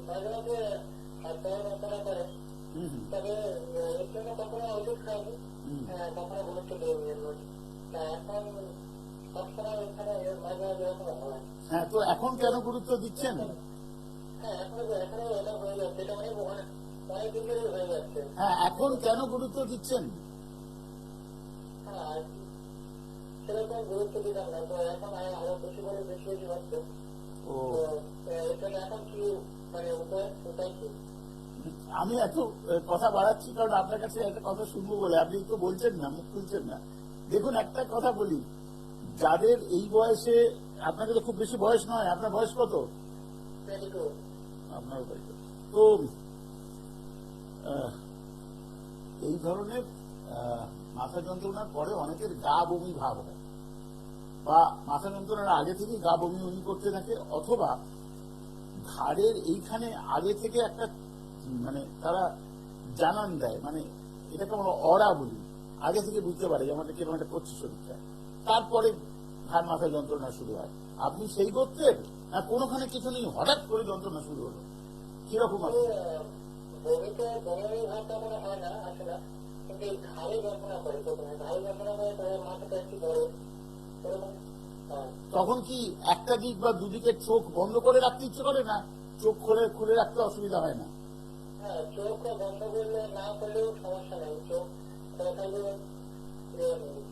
মাঝে মাঝে পায়ে যন্ত্রণা করে, হুম হুম তবে এর জন্য কখনো ওষুধ খাইনি, হুম। কখনো গুরুত্ব দিইনি এর মধ্যে। এখন সবসময় এখানে মাঝে মাঝে এরকম হয়। হ্যাঁ, তো এখন কেন গুরুত্ব দিচ্ছেন? হ্যাঁ, এখনো এটা হয়ে যাচ্ছে, এটা অনেক দিন ধরে হয়ে যাচ্ছে। হ্যাঁ, এখন কেন গুরুত্ব দিচ্ছেন? হ্যাঁ, সেরকম গুরুত্ব দিতাম না, তো এখন আরো বেশি করে বেশি বেশি হচ্ছে। ও, তো এর জন্য এখন কি মানে উপায় কি? আমি এত কথা বাড়াচ্ছি কারণ আপনার কাছে একটা কথা শুনবো বলে, আপনি তো বলছেন না, মুখ খুলছেন না। দেখুন, একটা কথা বলি, যাদের এই বয়সে, আপনাকে তো খুব বেশি বয়স নয়, আপনার বয়স কত? আপনার বয়স তো এই ধরনের মাথা যন্ত্রণার পরে অনেকের গা বমি ভাব হয়, বা মাথা যন্ত্রণার আগে থেকে গা বমি বমি করতে থাকে, অথবা ঘাড়ের এইখানে আগে থেকে একটা মানে তারা জানান দেয়, মানে এটাকে আমরা অরা বলি, আগে থেকে বুঝতে পারে যে আমাদের কিরকম একটা করছে শরীরটা, তারপরে ঘাড় মাথা যন্ত্রণা শুরু হয়। আপনি সেই গোত্রের না কোনোখানে কিছু নেই, হঠাৎ করে যন্ত্রণা শুরু হলো, কিরকম আছে? বমিতে বমি ভাবটা মনে হয় না, আসে না, কিন্তু এই ঘাড়ে যন্ত্রণা করে, প্রথমে ঘাড়ে যন্ত্রণা করে, তাহলে মাথাটা একটু বড় এরকম। তখন কি একটা দিক বা দুদিকের চোখ বন্ধ করে রাখতে ইচ্ছে করে, না চোখ খুলে রাখতে অসুবিধা হয় না? হ্যাঁ, চোখ বন্ধ করলে না করলেও সমস্যা নেই, চোখ খোলা থাকলে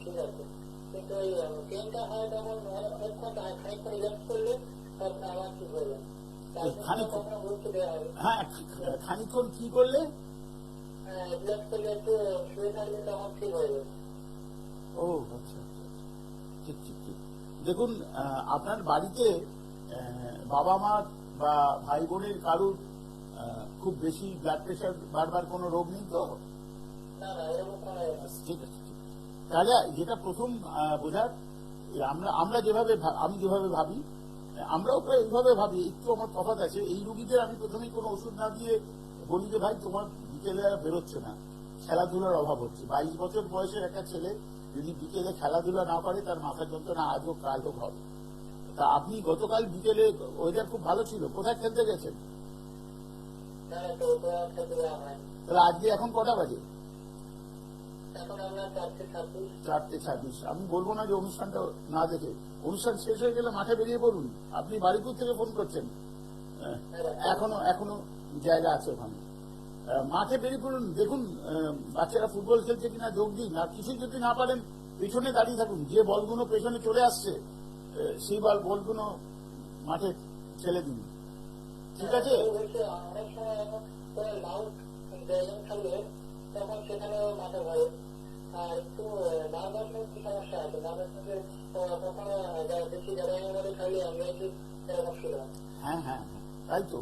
ঠিক আছে, কিন্তু ওই পেনটা হয় তখন অনেকক্ষণ খানিকক্ষণ রিল্যাক্স করলে তখন আবার ঠিক হয়ে যায়। কখনো গুরুত্ব দেওয়া হবে। হ্যাঁ, খানিকক্ষণ কি করলে? রিল্যাক্স করলে একটু শুয়ে থাকলে তখন ঠিক হয়ে যাবে। ও আচ্ছা আচ্ছা, ঠিক ঠিক ঠিক। দেখুন, আপনার বাড়িতে বাবা মা বা ভাই বোনের কারুর খুব বেশি ব্লাড প্রেশার বারবার কোনো রোগ নেই তো? না না, এরকম কোনো ঠিক আছে, ঠিক আছে। তাহলে যেটা প্রথম বোঝার, আমরা যেভাবে আমি যেভাবে ভাবি, আমরাও প্রায় এইভাবে ভাবি, একটু আমার তফাৎ আছে। এই রুগীদের আমি প্রথমেই কোনো ওষুধ না দিয়ে বলি যে ভাই তোমার বিকেলে আর বেরোচ্ছে না, খেলাধুলার অভাব হচ্ছে। 22 বছর বয়সের একটা ছেলে যদি বিকেলে খেলাধুলা না করে, তার মাথার যন্ত্রণা আজ হোক কাল হোক হবে। তা আপনি গতকাল বিকেলে, ওয়েদার খুব ভালো ছিল, কোথায় খেলতে গেছেন? না না, তো খেতে দেওয়া হয়। তাহলে আজকে এখন কটা বাজে? এখন আমরা 4:26। 4:26। আমি বলবো না যে অনুষ্ঠানটা না দেখে, অনুষ্ঠান শেষ হয়ে গেলে মাঠে বেরিয়ে পড়ুন। আপনি বাড়িপুর থেকে ফোন করছেন, এখনো জায়গা আছে ওখানে, মাঠে বেরিয়ে পড়ুন। দেখুন বাচ্চারা ফুটবল খেলছে কিনা, যোগ দিন। আর কিছুই যদি না পারেন, পেছনে দাঁড়িয়ে থাকুন, যে বলগুলো পেছনে চলে আসছে সেই বলগুলো মাঠে ছেড়ে দিন, ঠিক আছে? অনেক সময় এখন লাউড জায়গা থাকলে তখন সেখানে মাথা ধরে, আর একটু নার্ভাসনেস কি সমস্যা আছে, নার্ভাসনেসের কখনো বেশি জায়গায় মধ্যে থাকলে আমরা একটু এরকম ছিল। হ্যাঁ হ্যাঁ হ্যাঁ, তাই তো।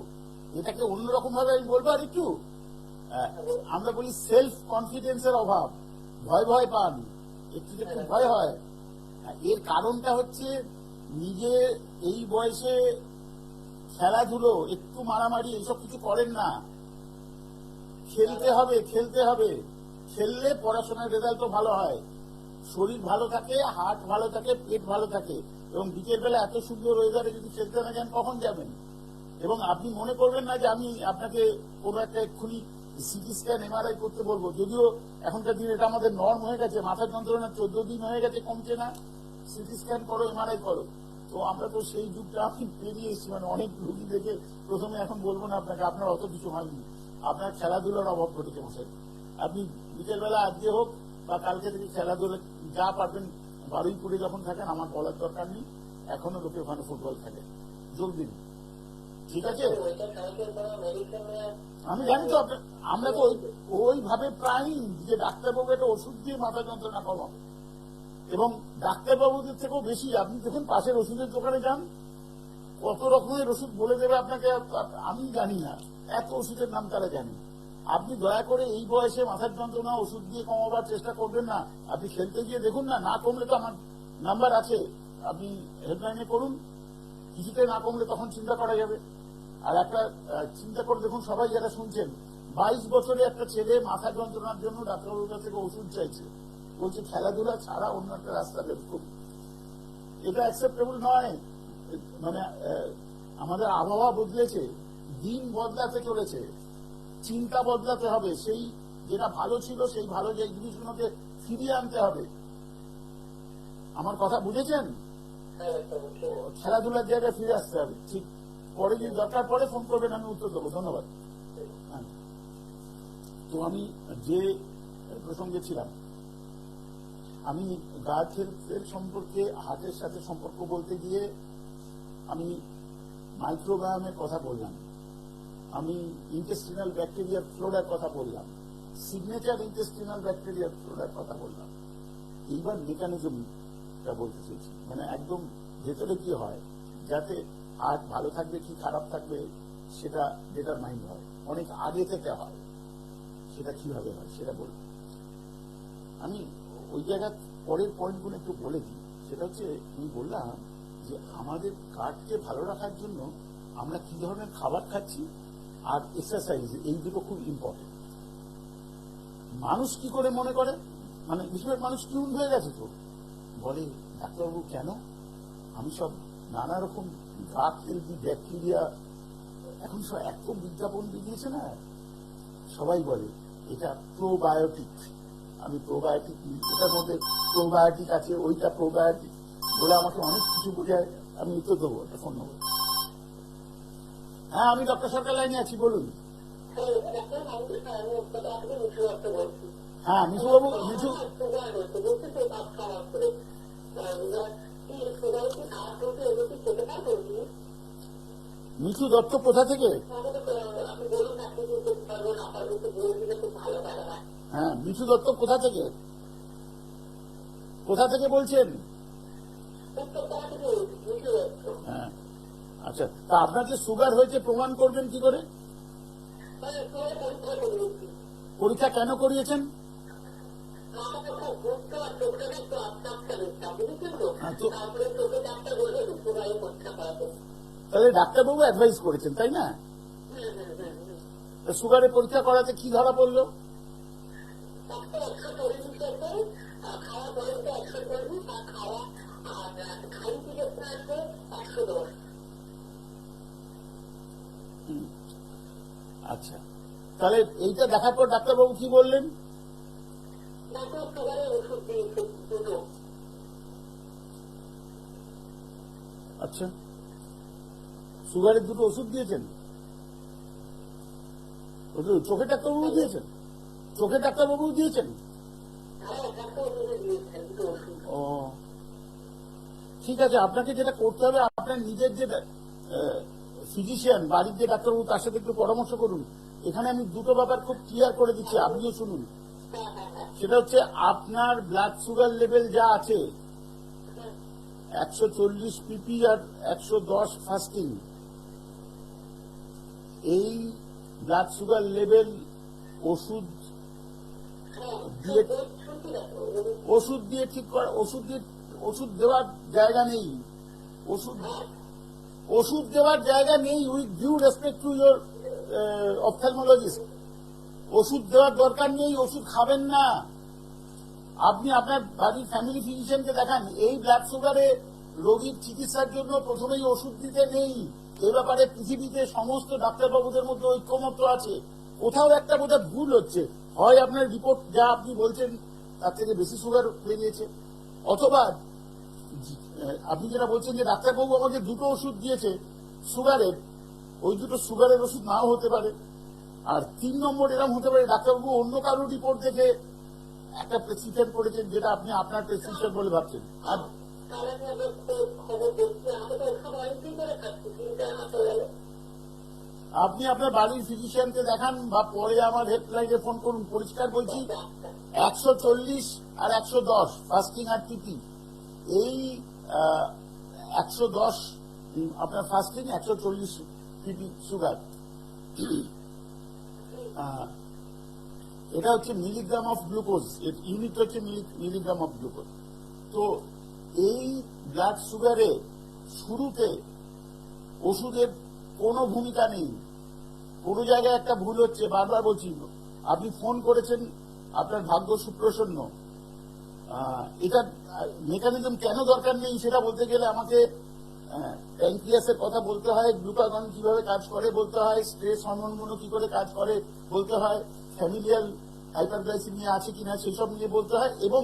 এটাকে অন্যরকম ভাবে আমি বলবো, আর একটু আমরা বলি সেলফ কনফিডেন্সের অভাব, ভয় ভয় পান, একটু একটু ভয় হয়। এর কারণটা হচ্ছে নিজে এই বয়সে খেলাধুলো, একটু মারামারি এইসব কিছু করেন না। খেলতে হবে, খেলতে হবে, খেললে পড়াশোনার রেজাল্টও ভালো হয়, শরীর ভালো থাকে, হার্ট ভালো থাকে, পেট ভালো থাকে। এবং বিকেল বেলা এত সুন্দর ওয়েদারে যদি খেলতে না যান, কখন যাবেন? এবং আপনি মনে করবেন না যে আমি আপনাকে কোনো একটা এক্ষুনি সিটি স্ক্যান এমআরআই করতে বলবো, যদিও এখনকার দিনে এটা আমাদের নর্ম হয়ে গেছে, মাথার যন্ত্রণা 14 দিন হয়ে গেছে, কমছে না, সিটি স্ক্যান করো, এমআরআই করো। তো আমরা তো সেই যুগটা আমি পেরিয়ে এসেছি, মানে অনেক রুগী দেখে প্রথমে এখন বলবো না আপনাকে, আপনার অত কিছু হয়নি, আপনার খেলাধুলার অভাব ঘটেছে মশাই। আপনি বিকেলবেলা আজকে হোক বা কালকে থেকে খেলাধুলা যা পারবেন, বারুইপুরে যখন থাকেন আমার বলার দরকার নেই, এখনো লোকে ওখানে ফুটবল খেলে, যোগ দিন, ঠিক আছে? ওইটা সাহায্যের কোনো মেডিসিন আমি জানি তো আমরা তো ওইভাবে প্রায় যে ডাক্তারবাবু একটা ওষুধ দিয়ে মাথা যন্ত্রণা কমাবো, এবং ডাক্তারবাবুদের থেকেও বেশি আপনি দেখুন পাশের ওষুধের দোকানে যান, কত রকমের ওষুধ বলে দেবে আপনাকে, আমি জানি না, এত ওষুধের নাম তারা জানে। আপনি দয়া করে এই বয়সে মাথার যন্ত্রণা ওষুধ দিয়ে কমাবার চেষ্টা করবেন না। আপনি খেলতে গিয়ে দেখুন না, না কমলে তো আমার নাম্বার আছে, আপনি হেল্পলাইনে করুন, কিছুতে না কমলে তখন চিন্তা করা যাবে। আর একটা চিন্তা করে দেখুন সবাই যারা শুনছেন, 22 বছরে একটা ছেলে মাথা যন্ত্রণার জন্য ডাক্তারবাবুর কাছ থেকে ওষুধ চাইছে, বলছে খেলাধুলা ছাড়া অন্য একটা রাস্তা বের করুন। এটা অ্যাকসেপ্টেবল নয়। মানে আমাদের আবহাওয়া বদলেছে, দিন বদলাতে চলেছে, চিন্তা বদলাতে হবে, সেই যেটা ভালো ছিল সেই ভালো যে জিনিসগুলোকে ফিরিয়ে আনতে হবে। আমার কথা বুঝেছেন? খেলাধুলার জায়গায় ফিরে আসতে হবে। ঠিক, পরে যদি দরকার পড়ে ফোন করবেন, আমি উত্তর দেবো। ধন্যবাদ। হ্যাঁ, তো আমি যে প্রসঙ্গে ছিলাম, আমি গার্ড হেলথের সম্পর্কে, হার্টের সাথে সম্পর্ক বলতে গিয়ে আমি মাইক্রোবায়োমের কথা বললাম, আমি ইন্টেস্টিনাল ব্যাকটেরিয়ার ফ্লোরার কথা বললাম, সিগনেচার ইন্টেস্টিনাল ব্যাকটেরিয়ার ফ্লোরার কথা বললাম। এইবার মেকানিজমটা বলতে চেয়েছি, মানে একদম ভেতরে কি হয়, যাতে হার্ট ভালো থাকবে কি খারাপ থাকবে সেটা ডিটারমাইন্ড হয়, অনেক আগে থেকে হয়, সেটা কিভাবে হয় সেটা বলব। আমি ওই জায়গার পরের পয়েন্টগুলো একটু বলে দিই। সেটা হচ্ছে, আমি বললাম যে আমাদের গার্ডকে ভালো রাখার জন্য আমরা কি ধরনের খাবার খাচ্ছি আর এক্সারসাইজ, এই দুটো খুব ইম্পর্টেন্ট। মানুষ কি করে মনে করে, মানে বেশিরভাগ মানুষ টিউন হয়ে গেছে, তো বলে ডাক্তারবাবু কেন, আমি সব নানা রকম গাট হেলদি ব্যাকটেরিয়া, এখন সব এত বিজ্ঞাপন দিয়েছে না, সবাই বলে এটা প্রোবায়োটিক, আমি প্রোবায়োটিক, এটার মধ্যে প্রোবায়োটিক আছে, ওইটা প্রোবায়োটিক বলে আমাকে অনেক কিছু বোঝায়। আমি উত্তর দেবো, একটা ফোন নেবো। হ্যাঁ, আমি ডক্টর সরকার লাইনে আছি, বলুন। হ্যাঁ, মিঠুবাবু, মিঠু দত্ত কোথা থেকে? হ্যাঁ, মিঠু দত্ত কোথা থেকে, কোথা থেকে বলছেন? হ্যাঁ, আচ্ছা, তা আপনার যে সুগার হয়েছে প্রমাণ করবেন কি করে? পরীক্ষা কেন করিয়েছেন? তাহলে ডাক্তারবাবু অ্যাডভাইস করেছেন, তাই না? সুগারের পরীক্ষা করাতে কি ধরা পড়লো? আচ্ছা, তাহলে এইটা দেখার পর ডাক্তারবাবু কি বললেন? আচ্ছা, সুগারের দুটো ওষুধ দিয়েছেন? চোখের ডাক্তারবাবু দিয়েছেন? চোখের ডাক্তারবাবু দিয়েছেন? ও, ঠিক আছে। আপনাকে যেটা করতে হবে, আপনার নিজের যে ফিজিশিয়ান, বাড়ির যে ডাক্তারবাবু, তার সাথে একটু পরামর্শ করুন। এখানে আমি দুটো ব্যাপার খুব ক্লিয়ার করে দিচ্ছি, আপনিও শুনুন। সেটা হচ্ছে, আপনার ব্লাড সুগার লেভেল যা আছে 140 পিপি আর 110 ফাস্টিং, এই ব্লাড সুগার লেভেল ওষুধ দিয়ে ঠিক করা, ওষুধ দেওয়ার জায়গা নেই, ওষুধ দেওয়ার জায়গা নেই। With due respect to your ophthalmologist, ওষুধ দেওয়ার দরকার নেই, ওষুধ খাবেন না। আপনি আপনার বাড়ির ফ্যামিলি ফিজিশিয়ানকে দেখান। এই ব্লাড সুগারে রোগীর চিকিৎসার জন্য প্রথমেই ওষুধ দিতে নেই, এ ব্যাপারে পৃথিবীতে সমস্ত ডাক্তারবাবুদের মধ্যে ঐক্যমত্য আছে। কোথাও একটা বোধহয় ভুল হচ্ছে, হয় আপনার রিপোর্ট যা আপনি বলছেন তার থেকে বেশি সুগার বেরিয়েছে, অথবা আপনি যেটা বলছেন যে ডাক্তারবাবু আমাকে দুটো ওষুধ দিয়েছে সুগারের, ওই দুটো সুগারের ওষুধ নাও হতে পারে। আর 3 নম্বর এরকম হতে পারে ডাক্তারবাবু অন্য কারো রিপোর্ট দেখে একটা প্রেসক্রিপশন করেছেন যেটা আপনি আপনার প্রেসক্রিপশন বলে ভাবছেন। আর তাহলে আমি খবর দেখছি, আমি তো ওষুধ অনেকদিন করে খাচ্ছি, 3 মাস হয়ে গেল। আপনি আপনার বাড়ির ফিজিশিয়ানকে দেখান বা পরে আমার হেল্পলাইনে ফোন করুন। পরিষ্কার বলছি, 140 আর 110 ফাস্টিং আর টিপি, এই 110 আপনার ফাস্টিং, 140 টিপি সুগার, এটা হচ্ছে মিলিগ্রাম অফ গ্লুকোজ, ইউনিট হচ্ছে মিলিগ্রাম অফ গ্লুকোজ। তো এই ব্লাড সুগারে শুরুতে ওষুধের কোনো ভূমিকা নেই। কোনো জায়গায় একটা ভুল হচ্ছে, বারবার বলছি, আপনি ফোন করেছেন, আপনার ভাগ্য সুপ্রসন্ন। এটা মেকানিজম কেন দরকার নেই সেটা বলতে গেলে আমাকে প্যানক্রিয়াসের কথা বলতে হয়, গ্লুকাগন কিভাবে কাজ করে বলতে হয়, স্ট্রেস হরমোনগুলো কি করে কাজ করে বলতে হয়, ফ্যামিলিয়াল হাইপারগ্লাইসেমিয়া আছে কিনা সেসব নিয়ে বলতে হয়। এবং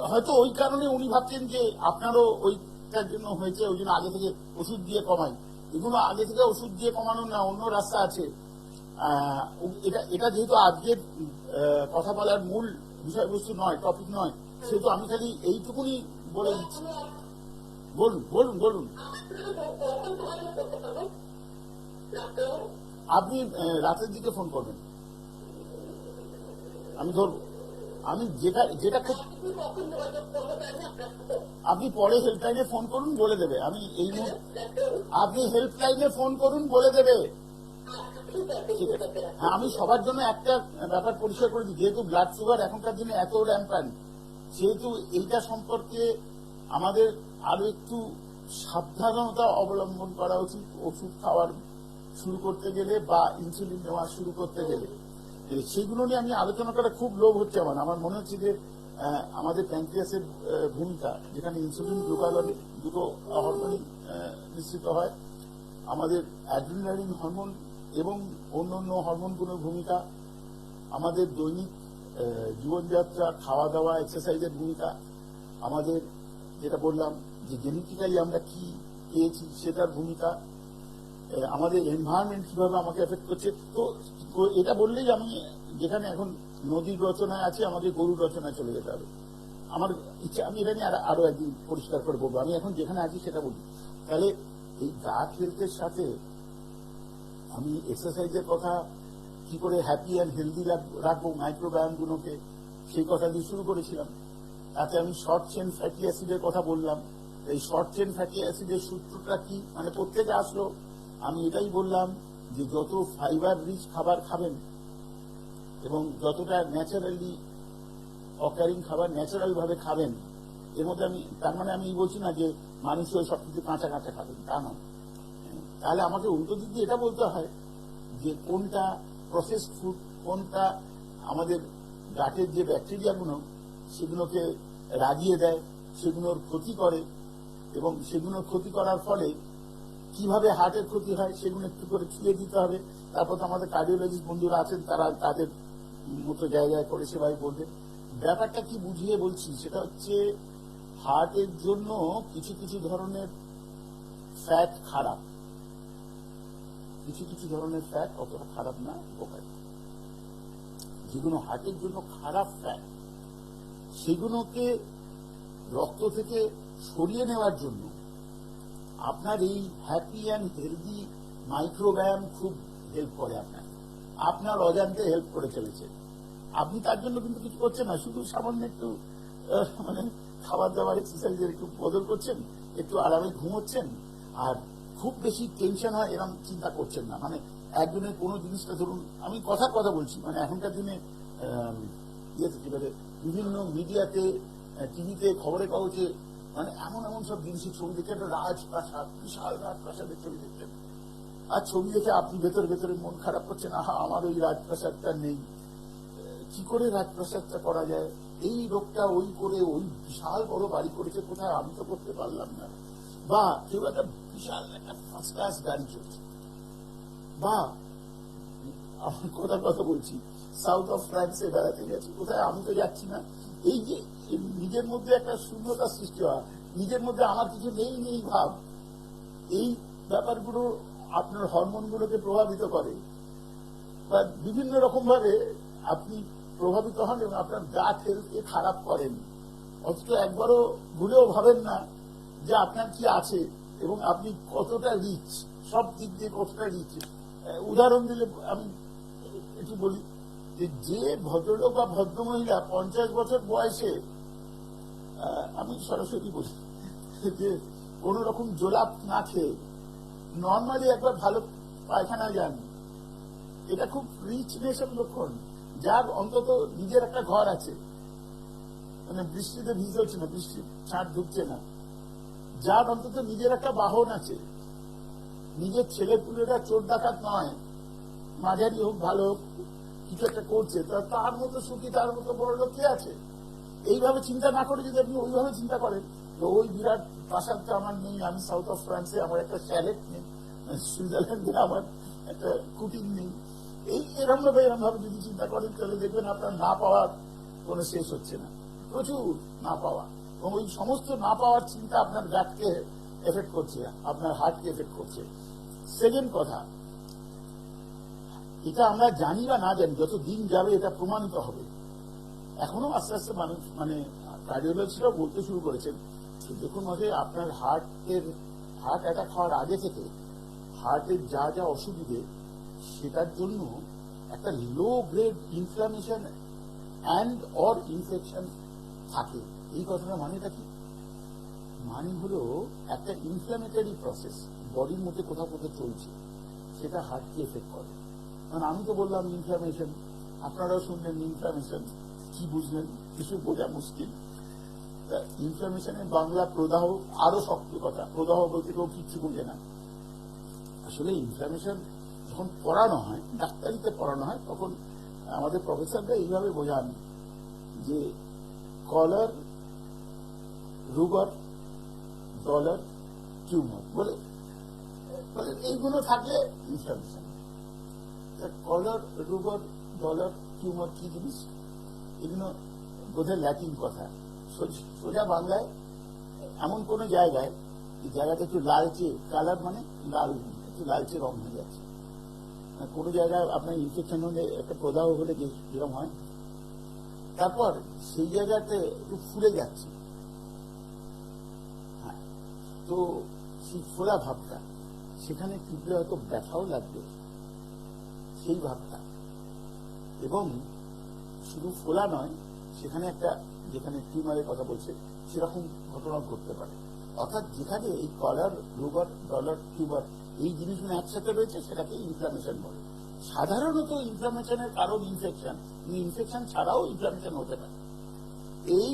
হয়তো ওই কারণে উনি ভাবছেন যে আপনারও ওইটার জন্য হয়েছে, ওই জন্য আগে থেকে ওষুধ দিয়ে কমাই। এগুলো আগে থেকে ওষুধ দিয়ে কমানোর না, অন্য রাস্তা আছে। এটা যেহেতু আজকের কথা বলার মূল বিষয়বস্তু নয়, টপিক নয়, সেহেতু আমি খালি এইটুকুনি বলে দিচ্ছি। বলুন বলুন বলুন। আপনি রাতের দিকে ফোন করবেন, আমি ধরবো। আমি যেটা খুব, আপনি পরে হেল্পলাইনে ফোন করুন, বলে দেবে। আমি এই মুহূর্তে, আপনি হেল্পলাইনে ফোন করুন, বলে দেবে। ঠিক আছে, হ্যাঁ, আমি সবার জন্য একটা ব্যাপার পরিষ্কার করে দিই, যেহেতু ব্লাড সুগার এখনকার দিনে এত র্যাম্পান্ট, সেহেতু এইটা সম্পর্কে আমাদের আরো একটু সাবধানতা অবলম্বন করা উচিত। ওষুধ খাওয়ার শুরু করতে গেলে বা ইনসুলিন নেওয়া শুরু করতে গেলে সেগুলো নিয়ে আমি আলোচনা করা খুব লোভ হচ্ছে আমার মনে হচ্ছে যে আমাদের প্যানক্রিয়াসের ভূমিকা, যেখানে ইনসুলিন গ্লুকাগন দুটো হরমোনই নিশ্চিত হয়, আমাদের অ্যাড্রিনালিন হরমোন এবং অন্যান্য হরমোনগুলোর ভূমিকা, আমাদের দৈনিক জীবনযাত্রা, খাওয়া দাওয়া, এক্সারসাইজের ভূমিকা, আমাদের যেটা বললাম যে জেনেটিক্যালি আমরা কি পেয়েছি সেটার ভূমিকা, আমাদের এনভায়রনমেন্ট কিভাবে আমাকে এফেক্ট করছে। তো এটা বললেই আমি যেখানে এখন নদীর রচনায় আছে, আমাদের গরুর রচনায় চলে যেতে হবে। আমার ইচ্ছা, আমি এটা নিয়ে আরো একদিন পরিষ্কার করে বলবো। আমি এখন যেখানে আছি সেটা বলি। তাহলে এই গাট হেলথের সাথে আমি এক্সারসাইজের কথা, কি করে হ্যাপি অ্যান্ড হেলদি রাখবো মাইক্রোবায়ামগুলোকে, সেই কথা দিয়ে শুরু করেছিলাম। তাতে আমি শর্ট চেন ফ্যাটি অ্যাসিডের কথা বললাম। এই শর্ট চেন ফ্যাটি অ্যাসিডের সূত্রটা কি, মানে প্রত্যেকে আসলো, আমি এটাই বললাম যে যত ফাইবার রিচ খাবার খাবেন এবং যতটা ন্যাচারালি অকারিং খাবার ন্যাচারাল ভাবে খাবেন, এর মধ্যে আমি, তার মানে আমি বলছি না যে মানুষ ওই সবকিছু কাঁচা কাঁচা খাবেন, তা নয়। তাহলে আমাকে উল্টো দিক দিয়ে এটা বলতে হয় যে কোনটা প্রসেসড ফুড, কোনটা আমাদের গাটের যে ব্যাকটেরিয়াগুলো সেগুলোকে রাগিয়ে দেয়, সেগুলোর ক্ষতি করে, এবং সেগুলোর ক্ষতি করার ফলে কিভাবে হার্টের ক্ষতি হয় সেগুলো একটু করে ছুঁয়ে দিতে হবে। তারপর তো আমাদের কার্ডিওলজিস্ট বন্ধুরা আছেন, তারা তাদের মতো জায়গায় করে সেভাবে বলবেন। ব্যাপারটা কি বুঝিয়ে বলছি, সেটা হচ্ছে হার্টের জন্য কিছু কিছু ধরনের ফ্যাট খারাপ, কিছু কিছু ধরনের ফ্যাট অতটা খারাপ না, উপকারী। যেগুলো হার্টের জন্য খারাপ ফ্যাট, সেগুলোকে রক্ত থেকে সরিয়ে নেওয়ার জন্য আপনার এই হ্যাপি অ্যান্ড হেলদি মাইক্রোবায়াম খুব হেল্প করে। আপনার অজান্তে হেল্প করে চলেছে। আপনি তার জন্য কিন্তু কিছু করছেন না, শুধু সামান্য একটু মানে খাবার দাবার, এক্সারসাইজের একটু বদল করছেন, একটু আরামে ঘুমোচ্ছেন, আর খুব বেশি টেনশন হয় এরকম চিন্তা করছেন না। মানে একজনের কোনো জিনিসটা, ধরুন আমি কথার কথা বলছি, মানে এখনকার দিনে বিভিন্ন মিডিয়াতে, টিভিতে, খবরের কাগজে মানে এমন এমন সব জিনিসের ছবি দেখে, একটা রাজপ্রাসাদ, বিশাল রাজপ্রাসাদের ছবি দেখতেন, আর ছবি দেখে আপনি ভেতরে ভেতরে মন খারাপ করছেন, আহা আমার ওই রাজপ্রাসাদটা নেই। কি করে রাজপ্রাসাদটা করা যায়, এই লোকটা ওই করে ওই বিশাল বড় বাড়ি করেছে, কোথায় আমি তো করতে পারলাম না। বা কেউ একটা বিশাল একটা ফার্স্ট ক্লাস গাড়ি চলছে, বা আমার কথা বলছি সাউথ অফ ফ্রান্সে বেড়াতে গেছে, কোথায় আমি তো যাচ্ছি না। এই যে নিজের মধ্যে একটা শূন্যতা সৃষ্টি হয়, নিজের মধ্যে আমার কিছু নেই ভাব, এই ব্যাপারগুলো আপনার হরমোনগুলোকে প্রভাবিত করে বা বিভিন্ন রকম ভাবে আপনি প্রভাবিত হন এবং আপনার গাট হেলথকে খারাপ করেন, অথচ একবারও ভুলেও ভাবেন না যে আপনার কি আছে এবং আপনি কতটা রিচ, সব দিক দিয়ে কতটা রিচ। উদাহরণ দিলে আমি একটু বলি যে ভদ্রলোক বা ভদ্রমহিলা 50 বছর বয়সে, আমি সরাসরি বলি যে কোন রকম জোলাপ না খেয়ে নর্মালি একবার ভালো পায়খানা যান, এটা খুব রিচনেসের লক্ষণ। যার অন্তত নিজের একটা ঘর আছে, মানে বৃষ্টিতে ভিজে হচ্ছে না, বৃষ্টির ছাঁট ঢুকছে না, যার অন্তত নিজের একটা বাহন আছে, নিজের ছেলে পুলেরা চোর ডাকাত নয়, মাঝারি হোক ভালো হোক কিছু একটা করছে, তার মতো সুখী, তার মতো বড় লোক কে আছে? এইভাবে চিন্তা না করে যদি আপনি ওইভাবে চিন্তা করেন, তো ওই বিরাট প্রাসাদটা আমার নেই, আমি সাউথ অফ ফ্রান্সে, আমার একটা শ্যালেট নেই, সুইজারল্যান্ডে আমার একটা কুটির নেই, এরকম ভাবে যদি চিন্তা করেন, তাহলে দেখবেন আপনার না পাওয়ার কোনো শেষ হচ্ছে না, প্রচুর না পাওয়া। এবং ওই সমস্ত না পাওয়ার চিন্তা আপনার গাটকে এফেক্ট করছে, আপনার হার্টকে এফেক্ট করছে। সেকেন্ড কথা, এটা আমরা জানি বা না জানি, যত দিন যাবে এটা প্রমাণিত হবে। এখনো আস্তে আস্তে মানুষ, মানে কার্ডিওলজিস্টরাও বলতে শুরু করেছেন, দেখুন মাঝে আপনার হার্ট অ্যাটাক হওয়ার আগে থেকে হার্টের যা অসুবিধে, সেটার জন্য একটা low grade inflammation and or infection থাকে। এই কথাটা মানেটা কি? মানে হলো একটা ইনফ্লামেটরি প্রসেস বডির মধ্যে কোথাও চলছে, সেটা হার্টকে এফেক্ট করে। কারণ আমি তো বললাম ইনফ্লামেশন, আপনারাও শুনলেন ইনফ্লামেশন, কি বুঝলেন? কিছু বোঝা মুশকিল। ইনফ্লামেশনের বাংলা প্রদাহ, আরো শক্ত কথা, প্রদাহ বলতে কেউ কিচ্ছু বোঝে না। আসলে ইনফ্লামেশন যখন পড়ানো হয়, ডাক্তারিতে পড়ানো হয়, তখন আমাদের প্রফেসররা এইভাবে বোঝান যে কলার, রুগার, ডলার, টিউমার বলে এইগুলো থাকলে ইনফ্লামেশন। কলার, রুগার, ডলার, টিউমার কি জিনিস? এগুলো বোধহয় ল্যাটিন কথা। সোজা বাংলায় এমন কোন জায়গায়, এই জায়গাটা একটু লালচে কালার, মানে লাল, একটু লালচে রং হয়ে যাচ্ছে। কোন জায়গায় আপনার ইনফেকশন হলে, একটা প্রদাহ হলে যেরকম হয়, তারপর সেই জায়গাতে একটু ফুলে যাচ্ছে। হ্যাঁ, তো সেই ফোলা ভাবটা, সেখানে টিপলে হয়তো ব্যথাও লাগবে, সেই ভাবটা। এবং শুধু ফোলা নয়, সেখানে একটা, যেখানে টিউমারের কথা বলছে, সেরকম ঘটনা ঘটতে পারে। অর্থাৎ যেখানে এই কলার, রুগার, ডলার, টিউমার এই জিনিসগুলো একসাথে রয়েছে, সেটাকে ইনফ্লামেশন বলে। সাধারণত ইনফ্লামেশনের কারণ ইনফেকশন, ইনফেকশন ছাড়াও ইনফ্লামেশন হতে পারে। এই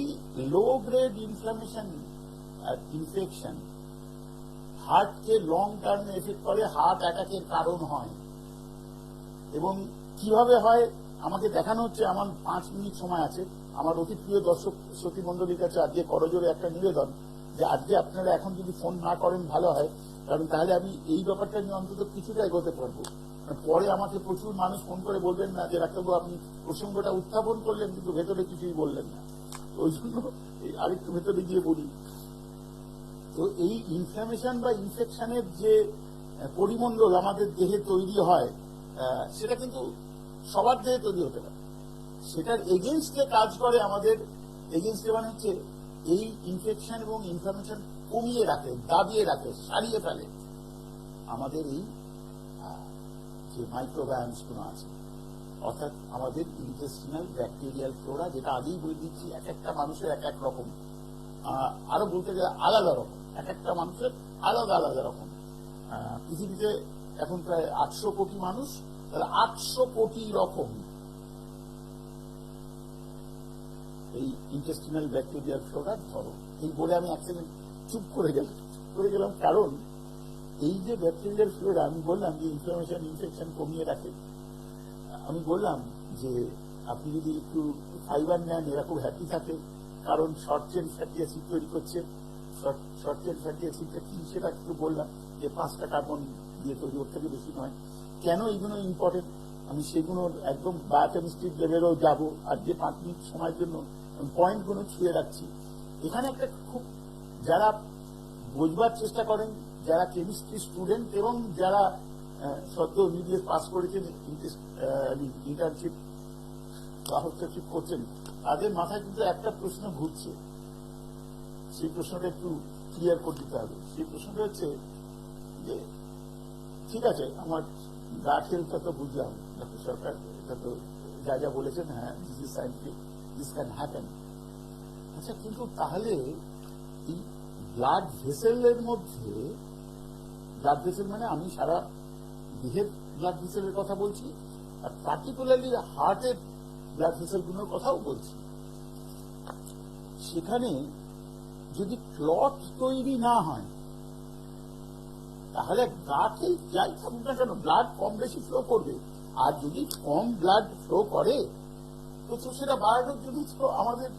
লো গ্রেড ইনফ্লামেশন আর ইনফেকশন হার্টকে লং টার্মে এফেক্ট করে, হার্ট অ্যাটাকের কারণ হয়। এবং কিভাবে হয় আমাকে দেখানো হচ্ছে। আমার 5 মিনিট সময় আছে। আমার অতি প্রিয় দর্শক শ্রোতী মন্ডলীর কাছে আজকে করজোরে একটা নিবেদন, যে আজকে আপনারা এখন যদি ফোন না করেন ভালো হয়, কারণ তাহলে আমি এই ব্যাপারটা নিয়ে অন্তত কিছুটা এগোতে পারবো। পরে আমাকে প্রচুর মানুষ ফোন করে বলবেন না যে ডাক্তারবাবু আপনি প্রসঙ্গটা উত্থাপন করলেন কিন্তু ভেতরে কিছুই বললেন না। ওই জন্য আরেকটু ভেতরে গিয়ে বলি। তো এই ইনফ্লামেশন বা ইনফেকশনের যে পরিমণ্ডল আমাদের দেহে তৈরি হয়, সেটা কিন্তু সবার দেহে তৈরি হতে পারে। সেটার এগেইনস্টে কাজ করে, আমাদের এগেইনস্টে মানে হচ্ছে এই ইনফেকশন এবং ইনফ্লামেশন কমিয়ে রাখে, দাবিয়ে রাখে, সারিয়ে ফেলে আমাদের এই যে মাইক্রোবায়োমস গুলো আছে, অর্থাৎ আমাদের ইন্টেস্টিনাল ব্যাকটেরিয়াল ফ্লোরা, যেটা আগেই বলে দিচ্ছি এক একটা মানুষের এক এক রকম, আরো বলতে গেলে আলাদা রকম, এক একটা মানুষের আলাদা আলাদা রকম। পৃথিবীতে এখন প্রায় 800 কোটি মানুষ, তাহলে 800 কোটি রকম এই ইন্টেস্টিনাল ব্যাকটেরিয়াল ফ্লোরার ধরন। এই বলে আমি এক সেকেন্ড চুপ করে গেলাম, কারণ এই যে ব্যাকটেরিয়াল ফ্লোরা, আমি বললাম যে ইনফ্লামেশন ইনফেকশন কমিয়ে রাখে। আমি বললাম যে আপনি যদি একটু ফাইবার নেন, এরা খুব হ্যাপি থাকে, কারণ শর্ট চেন ফ্যাটি অ্যাসিড তৈরি করছে। শর্ট চেন ফ্যাটি অ্যাসিডটা কি সেটা একটু বললাম, যে 5টা কার্বন দিয়ে তৈরি, ওর থেকে বেশি নয়। কেন এইগুলো ইম্পর্টেন্ট আমি সেগুলো একদম বায়োকেমিস্ট্রির লেভেলেও যাবো, আর যে 5 মিনিট সময়ের জন্য পয়েন্টগুলো ছুঁয়ে রাখছি। এখানে একটা খুব, যারা বোঝবার চেষ্টা করেন, যারা কেমিস্ট্রি স্টুডেন্ট এবং যারা সদ্য এমবিবিএস পাস করেছেন, ইন্টার্নশিপ বা হস্তক্ষেপ করছেন, তাদের মাথায় কিন্তু একটা প্রশ্ন ঘুরছে, সেই প্রশ্নটা একটু ক্লিয়ার করে দিতে হবে। সেই প্রশ্নটা হচ্ছে যে ঠিক আছে, আমার গাট হেলথটা তো বুঝলাম, ডক্টর সরকার এটা তো যা যা বলেছেন, হ্যাঁ this is scientific, this can happen. আচ্ছা, কিন্তু তাহলে এই ব্লাড ভেসেলের মধ্যে, ব্লাড ভেসেল মানে আমি সারা দেহের ব্লাড ভেসেলের কথা বলছি, আর পার্টিকুলারলি হার্টের ব্লাড ভেসেলগুলোর কথাও বলছি। সেখানে যদি ক্লট তৈরি না হয়, তাহলে গাটে যাই থাকুক না কেন ব্লাড কম বেশি ফ্লো করবে। আর যদি কম ব্লাড ফ্লো করে তো সেটা বাড়ানোর জন্য তো আমাদের,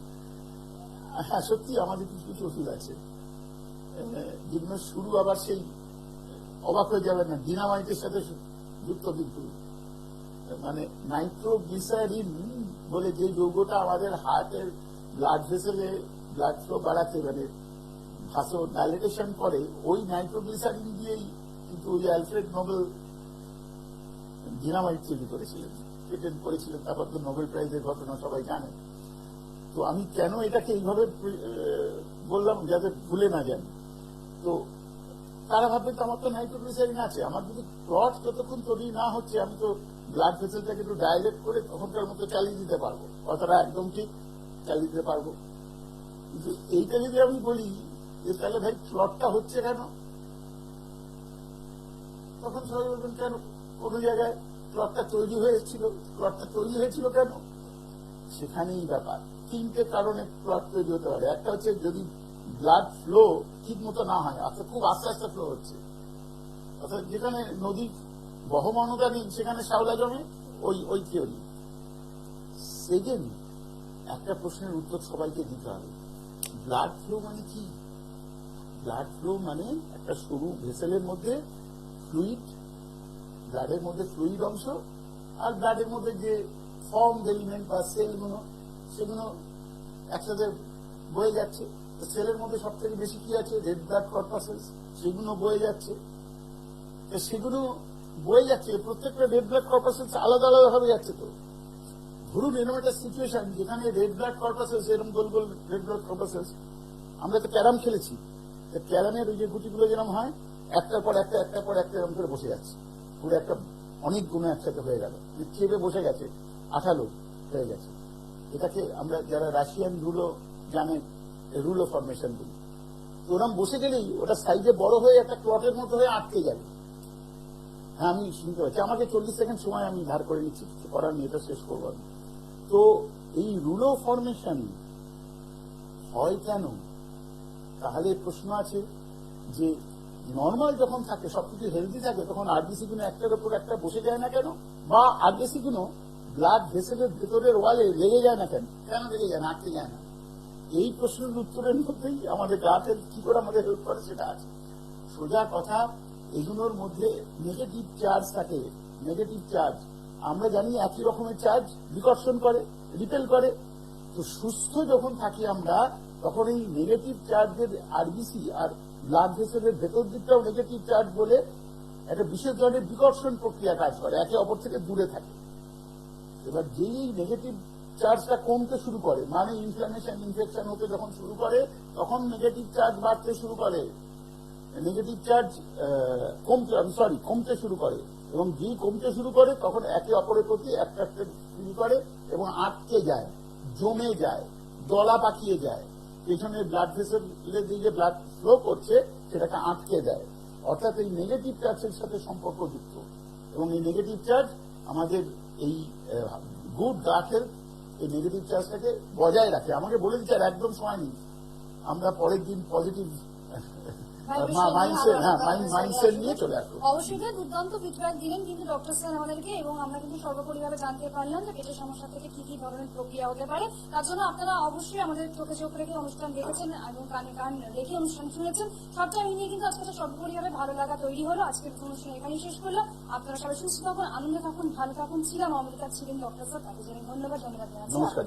হ্যাঁ সত্যি আমাদের কিছু কিছু ওষুধ আছে যেগুলো শুরু আবার সেই অবাক হয়ে যাবে না, ডিনামাইটের সাথে যুক্ত, কিন্তু মানে নাইট্রোগ্লিসারিন বলে যে যৌগটা আমাদের হার্টের ব্লাড ভেসেলে ব্লাড ফ্লো বাড়াতে, মানে ভাসো ডাইলেটেশন করে, ওই নাইট্রোগ্লিসারিন দিয়েই কিন্তু ওই অ্যালফ্রেড নোবেল ডিনামাইট তৈরি করেছিলেন, পেটেন্ট করেছিলেন, তারপর তো নোবেল প্রাইজের ঘটনা সবাই জানে। তো আমি কেন এটাকে এইভাবে বললাম যাতে ভুলে না যান, তো তারা ভাববে তো আমার তো নাইট্রোগ্লিসারিন আছে, আমার যদি ক্লট যতক্ষণ তৈরি না হচ্ছে আমি তো ব্লাড ভেসেলটাকে একটু ডাইলেট করে তখনকার মতো চালিয়ে দিতে পারবো, কথাটা একদম ঠিক, চালিয়ে দিতে পারবো। কিন্তু এইটা যদি আমি বলি যে তাহলে ভাই ক্লটটা হচ্ছে কেন, তখন সবাই বলবেন কেন কোন জায়গায় ক্লটটা তৈরি হয়েছিল, ক্লটটা তৈরি হয়েছিল কেন, সেখানেই ব্যাপার। 3টে কারণে ক্লট তৈরি হতে পারে। একটা হচ্ছে যদি ব্লাড ফ্লো ঠিক মতো না হয়, অর্থাৎ খুব আস্তে আস্তে ফ্লো হচ্ছে, অর্থাৎ যেখানে নদীর বহমানতা নেই সেখানে শ্যাওলা জমে, ওই থিওরি। সেকেন্ড, একটা প্রশ্নের উত্তর সবাইকে দিতে হবে, ব্লাড ফ্লো মানে কি? ব্লাড ফ্লো মানে একটা সরু ভেসেলের মধ্যে ফ্লুইড, ব্লাডের মধ্যে ফ্লুইড অংশ, আর ব্লাডের মধ্যে যে ফর্ম এলিমেন্ট বা সেলগুলো, সেগুলো একসাথে বয়ে যাচ্ছে। সেলের মধ্যে সব থেকে বেশি কি আছে? রেড ব্লাড কর্পাসেলস, সেগুলো বয়ে যাচ্ছে। সেগুলো বয়ে যাচ্ছে, প্রত্যেকটা রেড ব্লাড কর্পাসেলস আলাদা আলাদা ভাবে যাচ্ছে। তো ধরুন এরকম একটা সিচুয়েশন যেখানে রেড ব্লাড কর্পাসেলস, এরকম গোল গোল রেড ব্লাড কর্পাসেলস, আমরা তো ক্যারাম খেলেছি, ক্যারামের ওই যে গুটিগুলো যেরকম হয় একটার পর একটা একটার পর একটা এরকম করে বসে যাচ্ছে, পুরো একটা অনেক গুণ একসাথে হয়ে গেল, চেপে বসে গেছে, আঠালো হয়ে গেছে। এটাকে আমরা যারা রাশিয়ান রুলো জানে, রুলো ফরমেশন বলি। তো ওরকম বসে গেলেই ওটা সাইজে বড় হয়ে একটা ক্লটের মতো হয়ে আটকে যাবে। হ্যাঁ আমি শুনতে পাচ্ছি, আমাকে 40 সেকেন্ড সময় আমি ধার করে নিচ্ছি, কিছু করার নিয়ে, এটা শেষ করবো আমি। তো এই রুলো ফরমেশন হয় কেন? তাহলে প্রশ্ন আছে যে নর্মাল যখন থাকে, সবকিছু হেলদি থাকে, তখন আরবিসি গুলো একটার উপর একটা বসে যায় না কেন, বা আরবিসি গুলো ব্লাড ভেসেলের ভেতরের ওয়ালে লেগে যায় না কেন? কেন লেগে যায় না, আটকে যায় না? এই প্রশ্নের উত্তরের মধ্যেই আমাদের গাছের কি করে আমাদের হেল্প করে সেটা আছে। সোজা কথা, এগুলোর মধ্যে নেগেটিভ চার্জ থাকে। নেগেটিভ চার্জ আমরা জানি একই রকমের চার্জ বিকর্ষণ করে, রিপেল করে। তো সুস্থ যখন থাকি আমরা, তখন এই নেগেটিভ চার্জের আরবিসি আর ব্লাড ভেসেলের ভেতর দিকটাও নেগেটিভ চার্জ বলে একটা বিশেষ ধরনের বিকর্ষণ প্রক্রিয়া কাজ করে, একে অপর থেকে দূরে থাকে। এবার যেই নেগেটিভ চার্জটা কমতে শুরু করে, মানে ইনফ্লামেশন, ইনফেকশন হতে যখন শুরু করে, তখন নেগেটিভ চার্জ বাড়তে শুরু করে, নেগেটিভ চার্জ কমতে শুরু করে। এবং যেই কমতে শুরু করে তখন একে অপরের প্রতি অ্যাট্রাক্টেড শুরু করে এবং আটকে যায়, জমে যায়, দলা পাকিয়ে যায়। পেছনে ব্লাড ভেসেলের দিকে ব্লাড ফ্লো করছে, সেটাকে আটকে দেয়। অর্থাৎ এই নেগেটিভ চার্জের সাথে সম্পর্কযুক্ত। এবং এই নেগেটিভ চার্জ আমাদের এই গুড গাট হেলথ এই নেগেটিভ চার্জটাকে বজায় রাখে। আমাকে বলে দিচ্ছে আর একদম সময় নেই, আমরা পরের দিন পজিটিভ মাইন্ডসেট নিয়ে চলে আসবো। অবশ্যই দুর্দান্ত ফিডব্যাক দিলেন কিন্তু ডক্টর স্যার আমাদেরকে, এবং আমরা কিন্তু সর্বোপরিভাবে জানতে পারলাম যে পেটের সমস্যা থেকে কি কি ধরনের প্রক্রিয়া হতে পারে। তার জন্য আপনারা অবশ্যই আমাদের চোখে চোখ রেখে অনুষ্ঠান দেখেছেন এবং কানে কান রেখে অনুষ্ঠান শুনেছেন। সবটা মিলিয়ে কিন্তু আজকে সর্বোপরিভাবে ভালো লাগা তৈরি হলো। আজকের অনুষ্ঠান এখানেই শেষ করলাম। আপনারা সবাই সুস্থ থাকুন, আনন্দে থাকুন, ভালো থাকুন। ছিলাম অমৃতা, ছিলেন ডক্টর স্যার, তাকে জানি ধন্যবাদ জানাচ্ছি। নমস্কার।